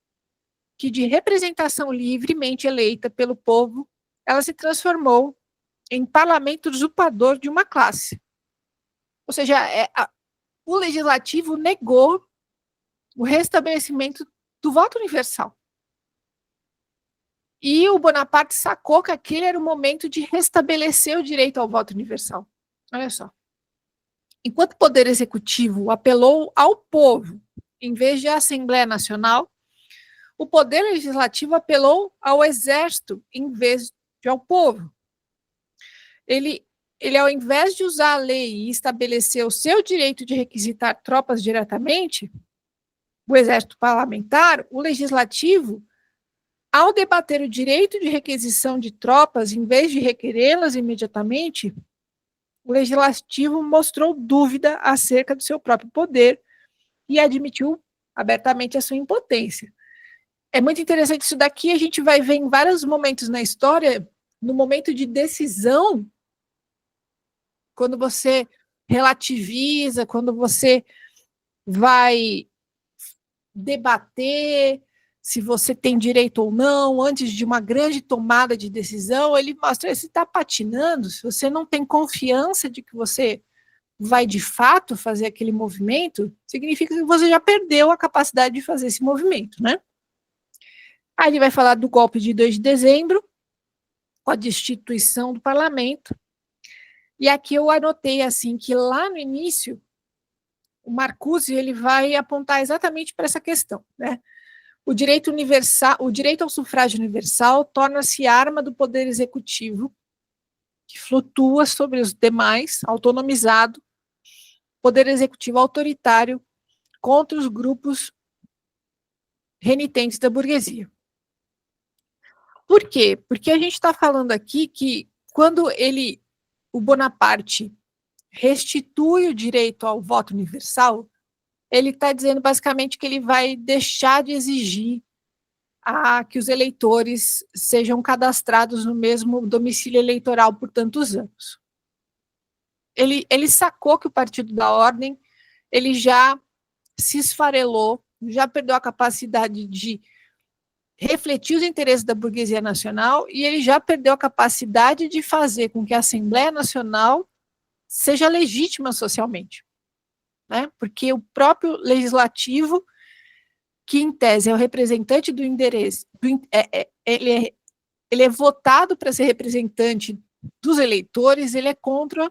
que, de representação livremente eleita pelo povo, ela se transformou em parlamento usurpador de uma classe. Ou seja, o legislativo negou o restabelecimento do voto universal. E o Bonaparte sacou que aquele era o momento de restabelecer o direito ao voto universal. Olha só. Enquanto o Poder Executivo apelou ao povo, em vez de à Assembleia Nacional, o Poder Legislativo apelou ao Exército, em vez de ao povo. Ele, ao invés de usar a lei e estabelecer o seu direito de requisitar tropas diretamente, o Exército Parlamentar, o Legislativo, ao debater o direito de requisição de tropas, em vez de requerê-las imediatamente, o Legislativo mostrou dúvida acerca do seu próprio poder e admitiu abertamente a sua impotência. É muito interessante isso daqui, a gente vai ver em vários momentos na história, no momento de decisão, quando você relativiza, quando você vai debater se você tem direito ou não, antes de uma grande tomada de decisão, ele mostra, se está patinando, se você não tem confiança de que você vai de fato fazer aquele movimento, significa que você já perdeu a capacidade de fazer esse movimento, né? Aí ele vai falar do golpe de 2 de dezembro, com a destituição do parlamento, e aqui eu anotei assim, que lá no início, o Marcuse ele vai apontar exatamente para essa questão, né? O direito ao sufrágio universal torna-se arma do poder executivo, que flutua sobre os demais, autonomizado, poder executivo autoritário contra os grupos renitentes da burguesia. Por quê? Porque a gente está falando aqui que quando o Bonaparte restitui o direito ao voto universal, ele está dizendo basicamente que ele vai deixar de exigir que os eleitores sejam cadastrados no mesmo domicílio eleitoral por tantos anos. Ele sacou que o Partido da Ordem ele já se esfarelou, já perdeu a capacidade de refletir os interesses da burguesia nacional e ele já perdeu a capacidade de fazer com que a Assembleia Nacional seja legítima socialmente. Né? Porque o próprio legislativo, que em tese é o representante do interesse, ele é votado para ser representante dos eleitores, ele é contra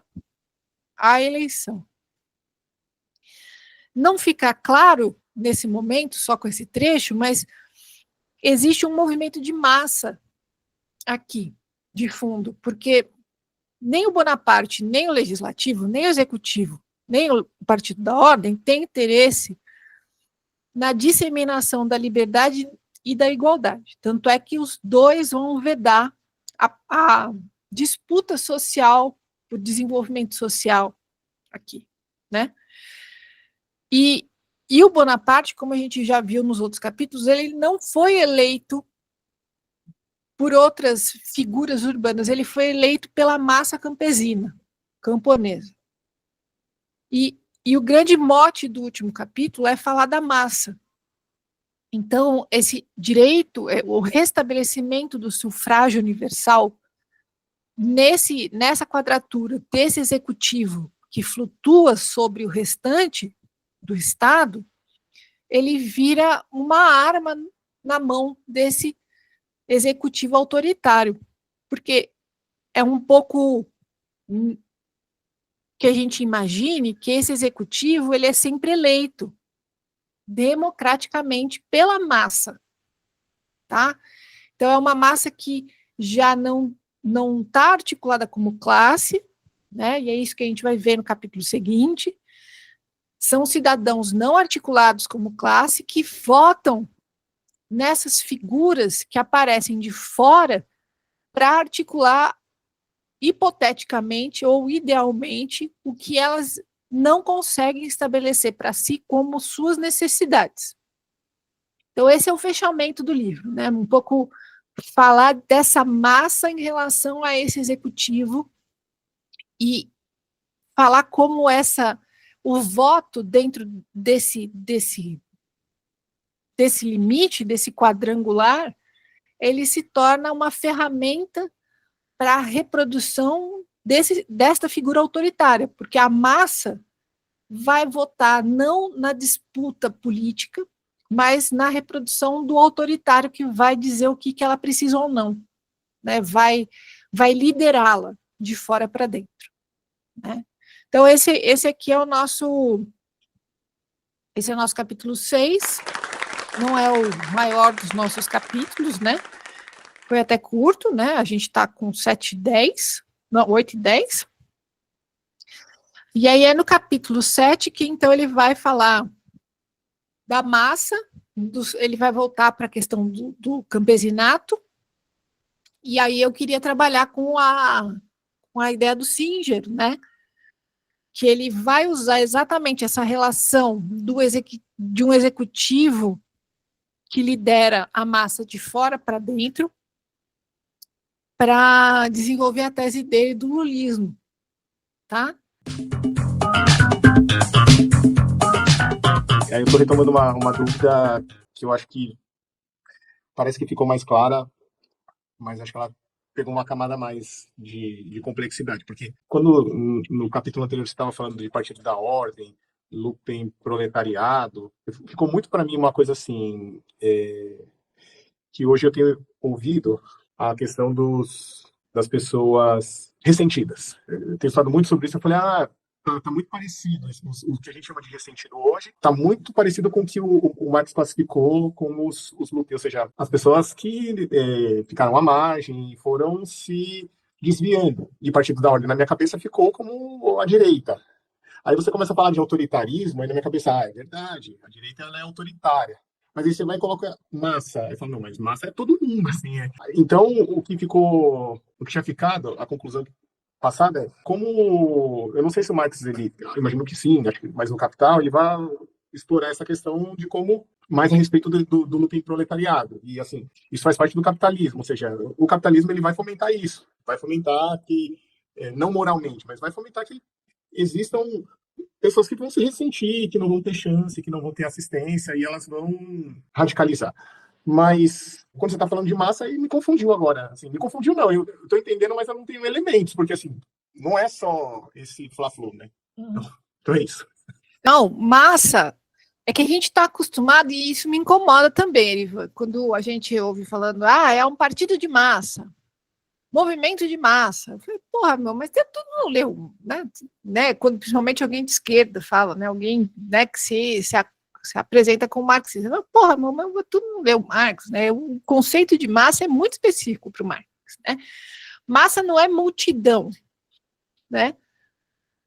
a eleição. Não fica claro nesse momento, só com esse trecho, mas existe um movimento de massa aqui, de fundo, porque nem o Bonaparte, nem o legislativo, nem o executivo, nem o Partido da Ordem tem interesse na disseminação da liberdade e da igualdade. Tanto é que os dois vão vedar a disputa social, o desenvolvimento social aqui, né? E o Bonaparte, como a gente já viu nos outros capítulos, ele não foi eleito por outras figuras urbanas, ele foi eleito pela massa campesina, camponesa. E o grande mote do último capítulo é falar da massa. Então, esse direito, o restabelecimento do sufrágio universal, nessa quadratura desse executivo que flutua sobre o restante do Estado, ele vira uma arma na mão desse executivo autoritário, porque é um pouco que a gente imagine que esse executivo ele é sempre eleito democraticamente pela massa, tá? Então é uma massa que já não está articulada como classe, né? E é isso que a gente vai ver no capítulo seguinte. São cidadãos não articulados como classe que votam nessas figuras que aparecem de fora para articular hipoteticamente ou idealmente o que elas não conseguem estabelecer para si como suas necessidades. Então, esse é o fechamento do livro, né? Um pouco falar dessa massa em relação a esse executivo e falar como o voto dentro desse limite, desse quadrangular, ele se torna uma ferramenta para a reprodução desta figura autoritária, porque a massa vai votar não na disputa política, mas na reprodução do autoritário que vai dizer o que ela precisa ou não, né? Vai liderá-la de fora para dentro, né? Então, esse aqui é o nosso capítulo 6, não é o maior dos nossos capítulos, né? Foi até curto, né? A gente está com 8 e 10. E aí é no capítulo 7 que, então, ele vai falar da massa, ele vai voltar para a questão do campesinato, e aí eu queria trabalhar com a ideia do Singer, né? Que ele vai usar exatamente essa relação de um executivo que lidera a massa de fora para dentro, para desenvolver a tese dele do lulismo, tá? Aí eu estou retomando uma dúvida que eu acho que parece que ficou mais clara, mas acho que ela pegou uma camada mais de complexidade, porque quando no capítulo anterior você estava falando de Partido da Ordem, Lumpen proletariado, ficou muito para mim uma coisa assim, que hoje eu tenho ouvido a questão das pessoas ressentidas. Eu tenho falado muito sobre isso, eu falei, tá muito parecido, o que a gente chama de ressentido hoje, tá muito parecido com o que o Marx classificou como os Lumpen, ou seja, as pessoas que ficaram à margem, foram se desviando de Partido da Ordem. Na minha cabeça ficou como a direita. Aí você começa a falar de autoritarismo, aí na minha cabeça, é verdade, a direita ela é autoritária. Mas aí você vai e coloca massa. Aí fala, não, mas massa é todo mundo, assim. Então, o que tinha ficado, a conclusão passada é, como, eu não sei se o Marx, eu imagino que sim, acho que, mas no Capital, ele vai explorar essa questão de como, mais a respeito do lutem proletariado. E, assim, isso faz parte do capitalismo, ou seja, o capitalismo ele vai fomentar isso, vai fomentar que, não moralmente, mas vai fomentar que existam pessoas que vão se ressentir, que não vão ter chance, que não vão ter assistência, e elas vão radicalizar. Mas, quando você está falando de massa, aí me confundiu agora. Assim, me confundiu não, eu estou entendendo, mas eu não tenho elementos, porque, assim, não é só esse fla-flu, né? Então é isso. Não, massa é que a gente está acostumado, e isso me incomoda também, quando a gente ouve falando, é um partido de massa, movimento de massa. Eu falei, porra, mas todo mundo leu, né? Quando principalmente alguém de esquerda fala, né? Alguém, né, que se apresenta como marxista. Mas, porra, mas todo mundo leu Marx, né? O conceito de massa é muito específico para o Marx, né? Massa não é multidão, né?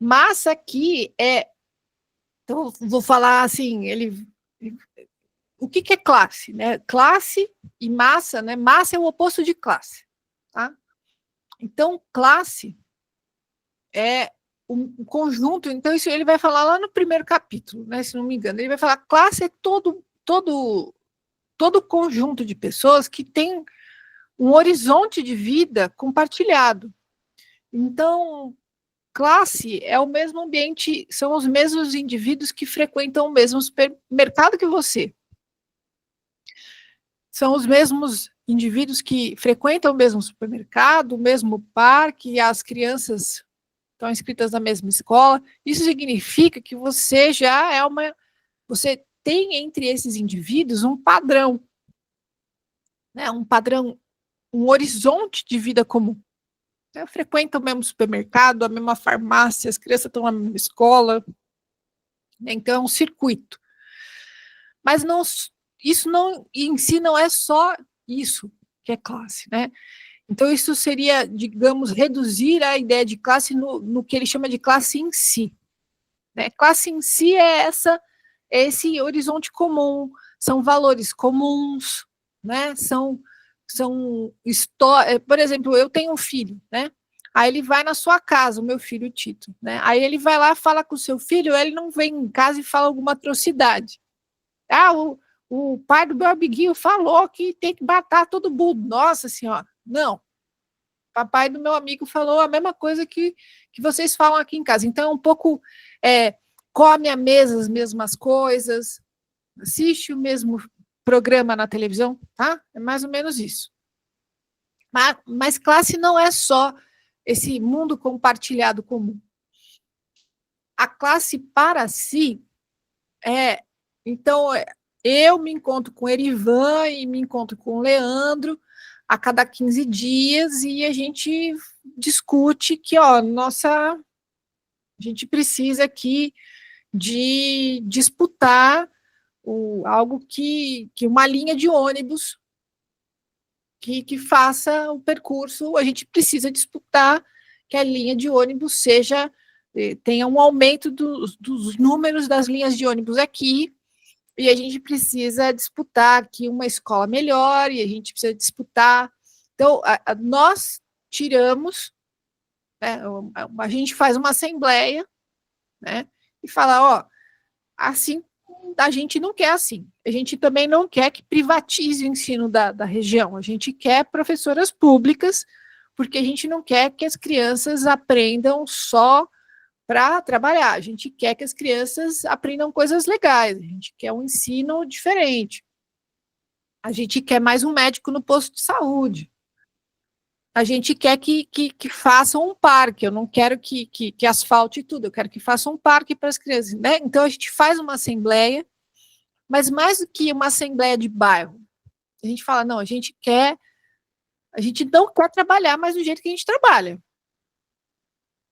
Massa aqui é, então vou falar assim, o que é classe, né? Classe e massa, né? Massa é o oposto de classe, tá? Então, classe é um conjunto, então isso ele vai falar lá no primeiro capítulo, né, se não me engano, ele vai falar classe é todo conjunto de pessoas que tem um horizonte de vida compartilhado. Então, classe é o mesmo ambiente, são os mesmos indivíduos que frequentam o mesmo supermercado que você. São os mesmos indivíduos que frequentam o mesmo supermercado, o mesmo parque, as crianças estão inscritas na mesma escola. Isso significa que você já você tem entre esses indivíduos um padrão, né? Um padrão, um horizonte de vida comum. Frequentam o mesmo supermercado, a mesma farmácia, as crianças estão na mesma escola, né? Então é um circuito. Mas isso não, em si não é só isso que é classe, né? Então isso seria, digamos, reduzir a ideia de classe no que ele chama de classe em si, né? Classe em si é esse horizonte comum, são valores comuns, né? São histórias. Por exemplo, eu tenho um filho, né? Aí ele vai na sua casa, o meu filho, o Tito, né? Aí ele vai lá, fala com o seu filho, ele não vem em casa e fala alguma atrocidade. Ah, o pai do meu amiguinho falou que tem que matar todo mundo. Nossa senhora, não. O papai do meu amigo falou a mesma coisa que vocês falam aqui em casa. Então, um pouco, come à mesa as mesmas coisas, assiste o mesmo programa na televisão, tá? É mais ou menos isso. Mas classe não é só esse mundo compartilhado comum. A classe para si então, eu me encontro com o Erivan e me encontro com o Leandro a cada 15 dias e a gente discute que, a gente precisa aqui de disputar algo que uma linha de ônibus que faça o percurso, a gente precisa disputar que a linha de ônibus tenha um aumento dos números das linhas de ônibus aqui, e a gente precisa disputar aqui uma escola melhor, e a gente precisa disputar. Então, nós tiramos, né, a gente faz uma assembleia, né, e fala, assim, a gente não quer assim. A gente também não quer que privatize o ensino da região. A gente quer professoras públicas, porque a gente não quer que as crianças aprendam só para trabalhar. A gente quer que as crianças aprendam coisas legais. A gente quer um ensino diferente. A gente quer mais um médico no posto de saúde. A gente quer que façam um parque. Eu não quero que asfalte tudo. Eu quero que façam um parque para as crianças, né? Então, a gente faz uma assembleia, mas mais do que uma assembleia de bairro, a gente fala, não, a gente não quer trabalhar mais do jeito que a gente trabalha.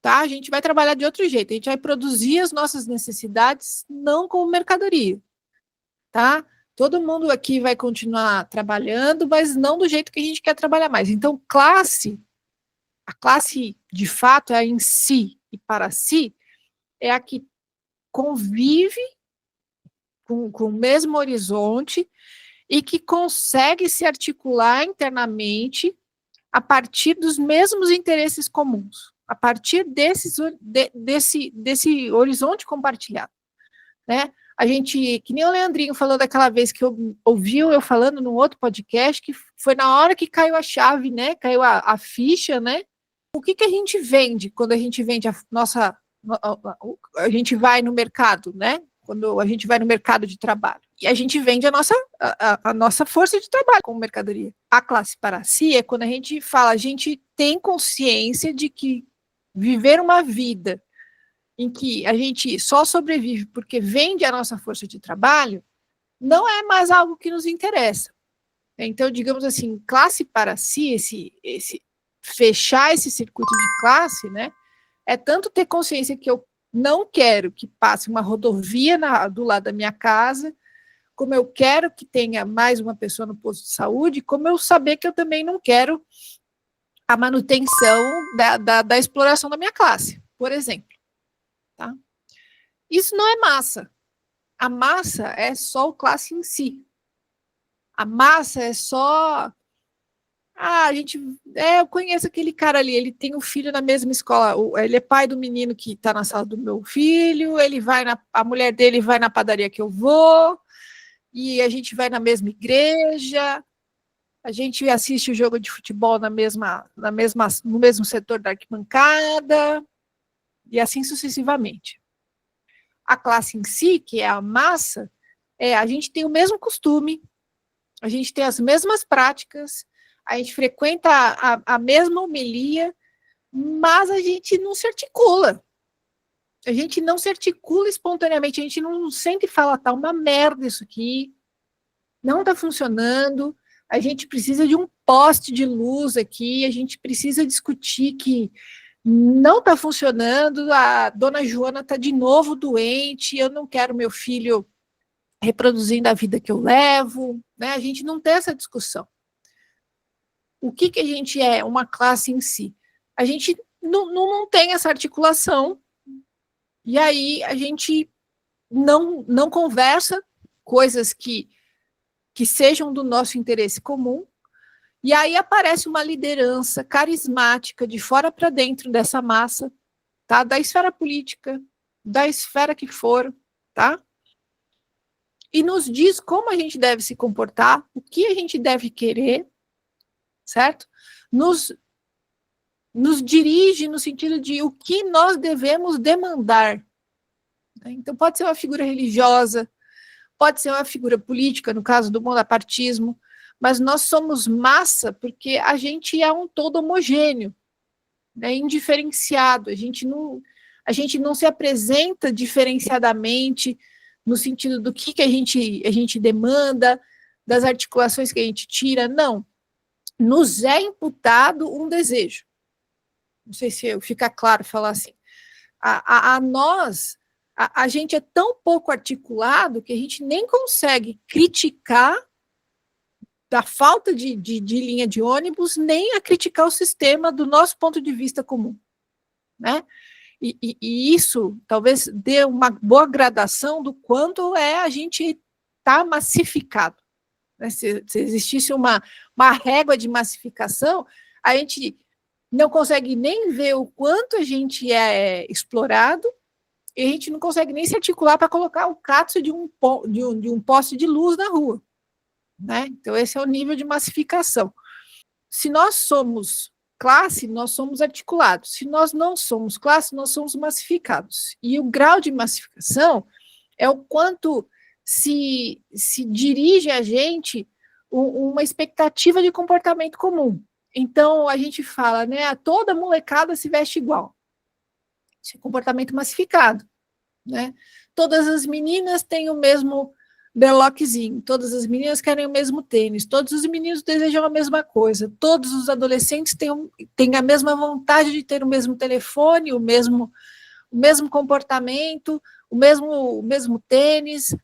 Tá? A gente vai trabalhar de outro jeito, a gente vai produzir as nossas necessidades, não como mercadoria. Tá? Todo mundo aqui vai continuar trabalhando, mas não do jeito que a gente quer trabalhar mais. Então, a classe, de fato, é em si e para si, é a que convive com o mesmo horizonte e que consegue se articular internamente a partir dos mesmos interesses comuns, a partir desse horizonte compartilhado, né? A gente, que nem o Leandrinho falou daquela vez que ouviu eu falando num outro podcast, que foi na hora que caiu a chave, né? Caiu a ficha, né? O que a gente vende quando a gente vende a gente vai no mercado, né? Quando a gente vai no mercado de trabalho. E a gente vende a nossa força de trabalho como mercadoria. A classe para si é quando a gente fala, a gente tem consciência de que viver uma vida em que a gente só sobrevive porque vende a nossa força de trabalho não é mais algo que nos interessa. Então, digamos assim, classe para si, fechar esse circuito de classe, né, é tanto ter consciência que eu não quero que passe uma rodovia do lado da minha casa, como eu quero que tenha mais uma pessoa no posto de saúde, como eu saber que eu também não quero a manutenção da exploração da minha classe, por exemplo. Tá? Isso não é massa. A massa é só o classe em si. A massa é só... eu conheço aquele cara ali, ele tem um filho na mesma escola, ele é pai do menino que está na sala do meu filho, a mulher dele vai na padaria que eu vou, e a gente vai na mesma igreja, a gente assiste o jogo de futebol no mesmo setor da arquibancada, e assim sucessivamente. A classe em si, que é a massa, a gente tem o mesmo costume, a gente tem as mesmas práticas, a gente frequenta a mesma homilia, mas a gente não se articula. A gente não se articula espontaneamente, a gente não sempre fala, tá uma merda isso aqui, não tá funcionando, a gente precisa de um poste de luz aqui, a gente precisa discutir que não tá funcionando, a dona Joana tá de novo doente, eu não quero meu filho reproduzindo a vida que eu levo, né? A gente não tem essa discussão. O que a gente é, uma classe em si? A gente não tem essa articulação, e aí a gente não conversa coisas que sejam do nosso interesse comum, E aí aparece uma liderança carismática de fora para dentro dessa massa, tá? Da esfera política, da esfera que for, tá? E nos diz como a gente deve se comportar, o que a gente deve querer, certo? Nos dirige no sentido de o que nós devemos demandar. Então, pode ser uma figura religiosa, pode ser uma figura política, no caso do bonapartismo, mas nós somos massa porque a gente é um todo homogêneo, né, indiferenciado, a gente não se apresenta diferenciadamente no sentido do que a gente demanda, das articulações que a gente tira, não. Nos é imputado um desejo. Não sei se fica claro falar assim. A nós, a gente é tão pouco articulado que a gente nem consegue criticar da falta de linha de ônibus, nem a criticar o sistema do nosso ponto de vista comum, né? E isso talvez dê uma boa gradação do quanto a gente está massificado. Né? Se existisse uma régua de massificação, a gente não consegue nem ver o quanto a gente é explorado, e a gente não consegue nem se articular para colocar o catso de um poste de luz na rua. Né? Então, esse é o nível de massificação. Se nós somos classe, nós somos articulados. Se nós não somos classe, nós somos massificados. E o grau de massificação é o quanto se dirige a gente uma expectativa de comportamento comum. Então, a gente fala, né, toda molecada se veste igual. Isso é comportamento massificado, né? Todas as meninas têm o mesmo berloquezinho, todas as meninas querem o mesmo tênis, todos os meninos desejam a mesma coisa, todos os adolescentes têm a mesma vontade de ter o mesmo telefone, o mesmo comportamento, o mesmo tênis,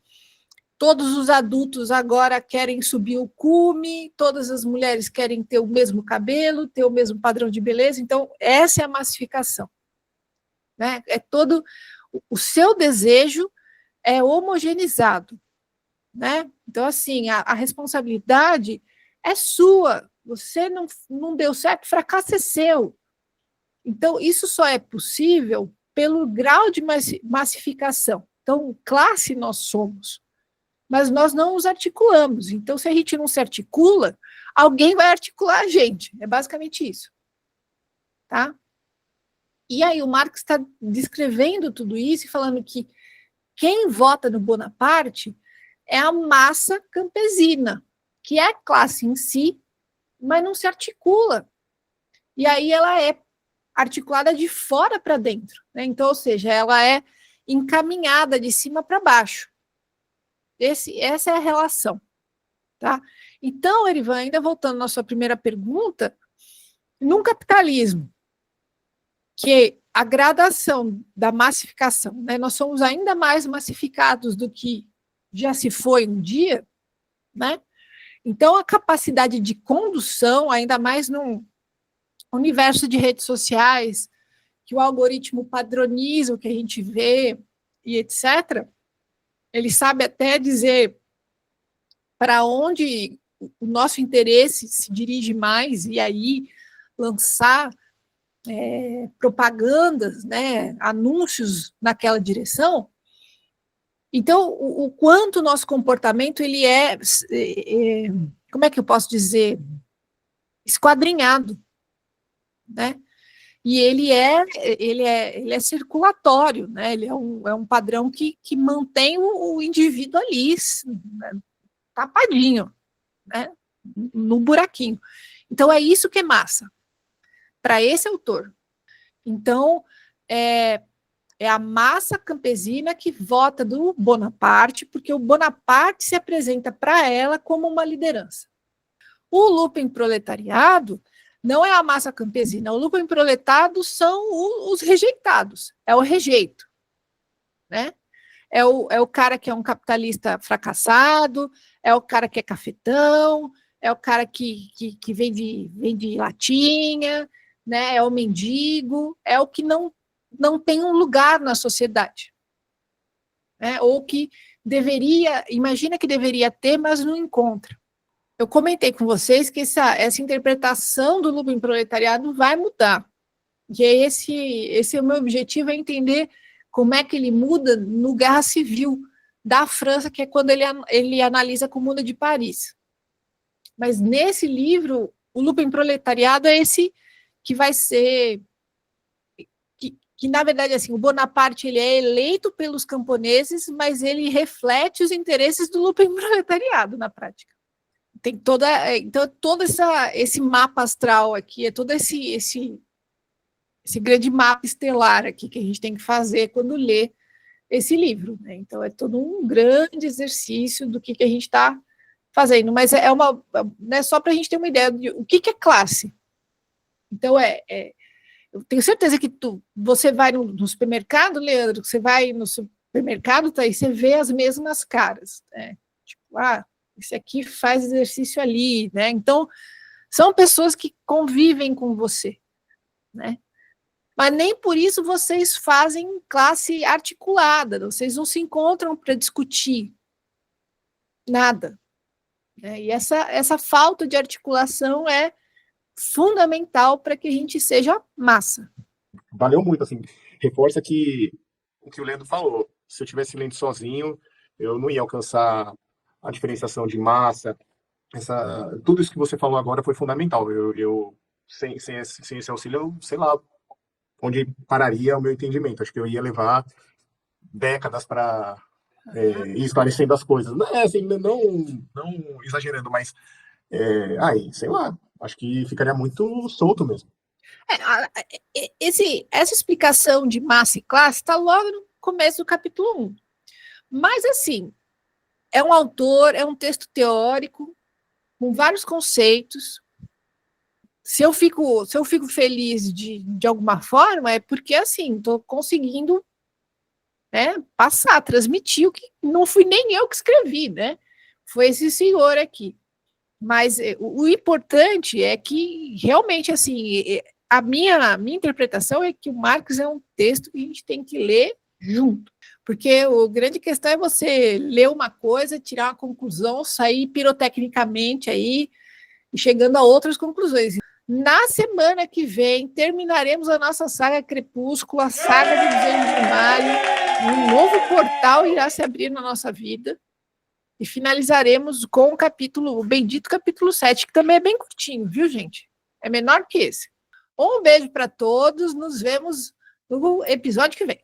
todos os adultos agora querem subir o cume, todas as mulheres querem ter o mesmo cabelo, ter o mesmo padrão de beleza, então essa é a massificação. Né? É todo o seu desejo é homogeneizado. Né? Então, assim, a responsabilidade é sua. Você não deu certo, fracasso é seu. Então, isso só é possível pelo grau de massificação. Então, classe nós somos, mas nós não nos articulamos. Então, se a gente não se articula, alguém vai articular a gente. É basicamente isso. Tá? E aí o Marx está descrevendo tudo isso e falando que quem vota no Bonaparte é a massa campesina, que é a classe em si, mas não se articula. E aí ela é articulada de fora para dentro. Né? Então, ou seja, ela é encaminhada de cima para baixo. Essa é a relação. Tá? Então, Erivan, ainda voltando na sua primeira pergunta, num capitalismo que a gradação da massificação, né, nós somos ainda mais massificados do que já se foi um dia, né? Então, a capacidade de condução, ainda mais num universo de redes sociais, que o algoritmo padroniza o que a gente vê e etc., ele sabe até dizer para onde o nosso interesse se dirige mais e aí lançar propagandas, né, anúncios naquela direção. Então, o quanto o nosso comportamento ele como é que eu posso dizer, esquadrinhado, né? E ele é circulatório, né? Ele é um padrão que mantém o indivíduo ali, né, tapadinho, né? No buraquinho. Então, é isso que é massa, para esse autor. Então, é a massa campesina que vota do Bonaparte, porque o Bonaparte se apresenta para ela como uma liderança. O lumpenproletariado não é a massa campesina, o lumpenproletariado são os rejeitados, é o rejeito. Né? É o cara que é um capitalista fracassado, é o cara que é cafetão, é o cara que vende latinha, né? É o mendigo, é o que não tem um lugar na sociedade. Né? Ou que imagina que deveria ter, mas não encontra. eu comentei com vocês que essa interpretação do Lupin Proletariado vai mudar. E esse é o meu objetivo, é entender como é que ele muda no Guerra Civil da França, que é quando ele analisa a Comuna de Paris. Mas nesse livro, o Lupin Proletariado é esse que vai ser... Que na verdade, assim, o Bonaparte ele é eleito pelos camponeses, mas ele reflete os interesses do Lupin Proletariado na prática. Tem então todo esse mapa astral aqui, é todo esse grande mapa estelar aqui que a gente tem que fazer quando lê esse livro, né? Então é todo um grande exercício do que a gente está fazendo, mas né, só para a gente ter uma ideia de o que é classe. Então eu tenho certeza que você vai no supermercado, Leandro, você vai no supermercado, tá, e você vê as mesmas caras, né? Tipo, esse aqui faz exercício ali, né? Então, são pessoas que convivem com você, né? Mas nem por isso vocês fazem classe articulada, vocês não se encontram para discutir nada, né? E essa falta de articulação é fundamental para que a gente seja massa. Valeu muito, assim, reforça que o que o Leandro falou, se eu estivesse lendo sozinho, eu não ia alcançar a diferenciação de massa, tudo isso que você falou agora foi fundamental, eu sem esse auxílio, eu sei lá onde pararia o meu entendimento, acho que eu ia levar décadas para ir esclarecendo as coisas, não, assim, não exagerando, mas sei lá, acho que ficaria muito solto mesmo. Essa explicação de massa e classe está logo no começo do capítulo 1. Mas, assim, é um autor, é um texto teórico, com vários conceitos. Se eu fico feliz de alguma forma, é porque, assim, estou conseguindo, né, passar, transmitir o que não fui nem eu que escrevi, né? Foi esse senhor aqui. Mas o importante é que, realmente, assim, a minha interpretação é que o Marx é um texto que a gente tem que ler junto. Porque a grande questão é você ler uma coisa, tirar uma conclusão, sair pirotecnicamente aí, e chegando a outras conclusões. Na semana que vem, terminaremos a nossa saga Crepúsculo, a saga do Desenho Primário, um novo portal irá se abrir na nossa vida, e finalizaremos com o bendito capítulo 7, que também é bem curtinho, viu, gente? É menor que esse. Um beijo para todos, nos vemos no episódio que vem.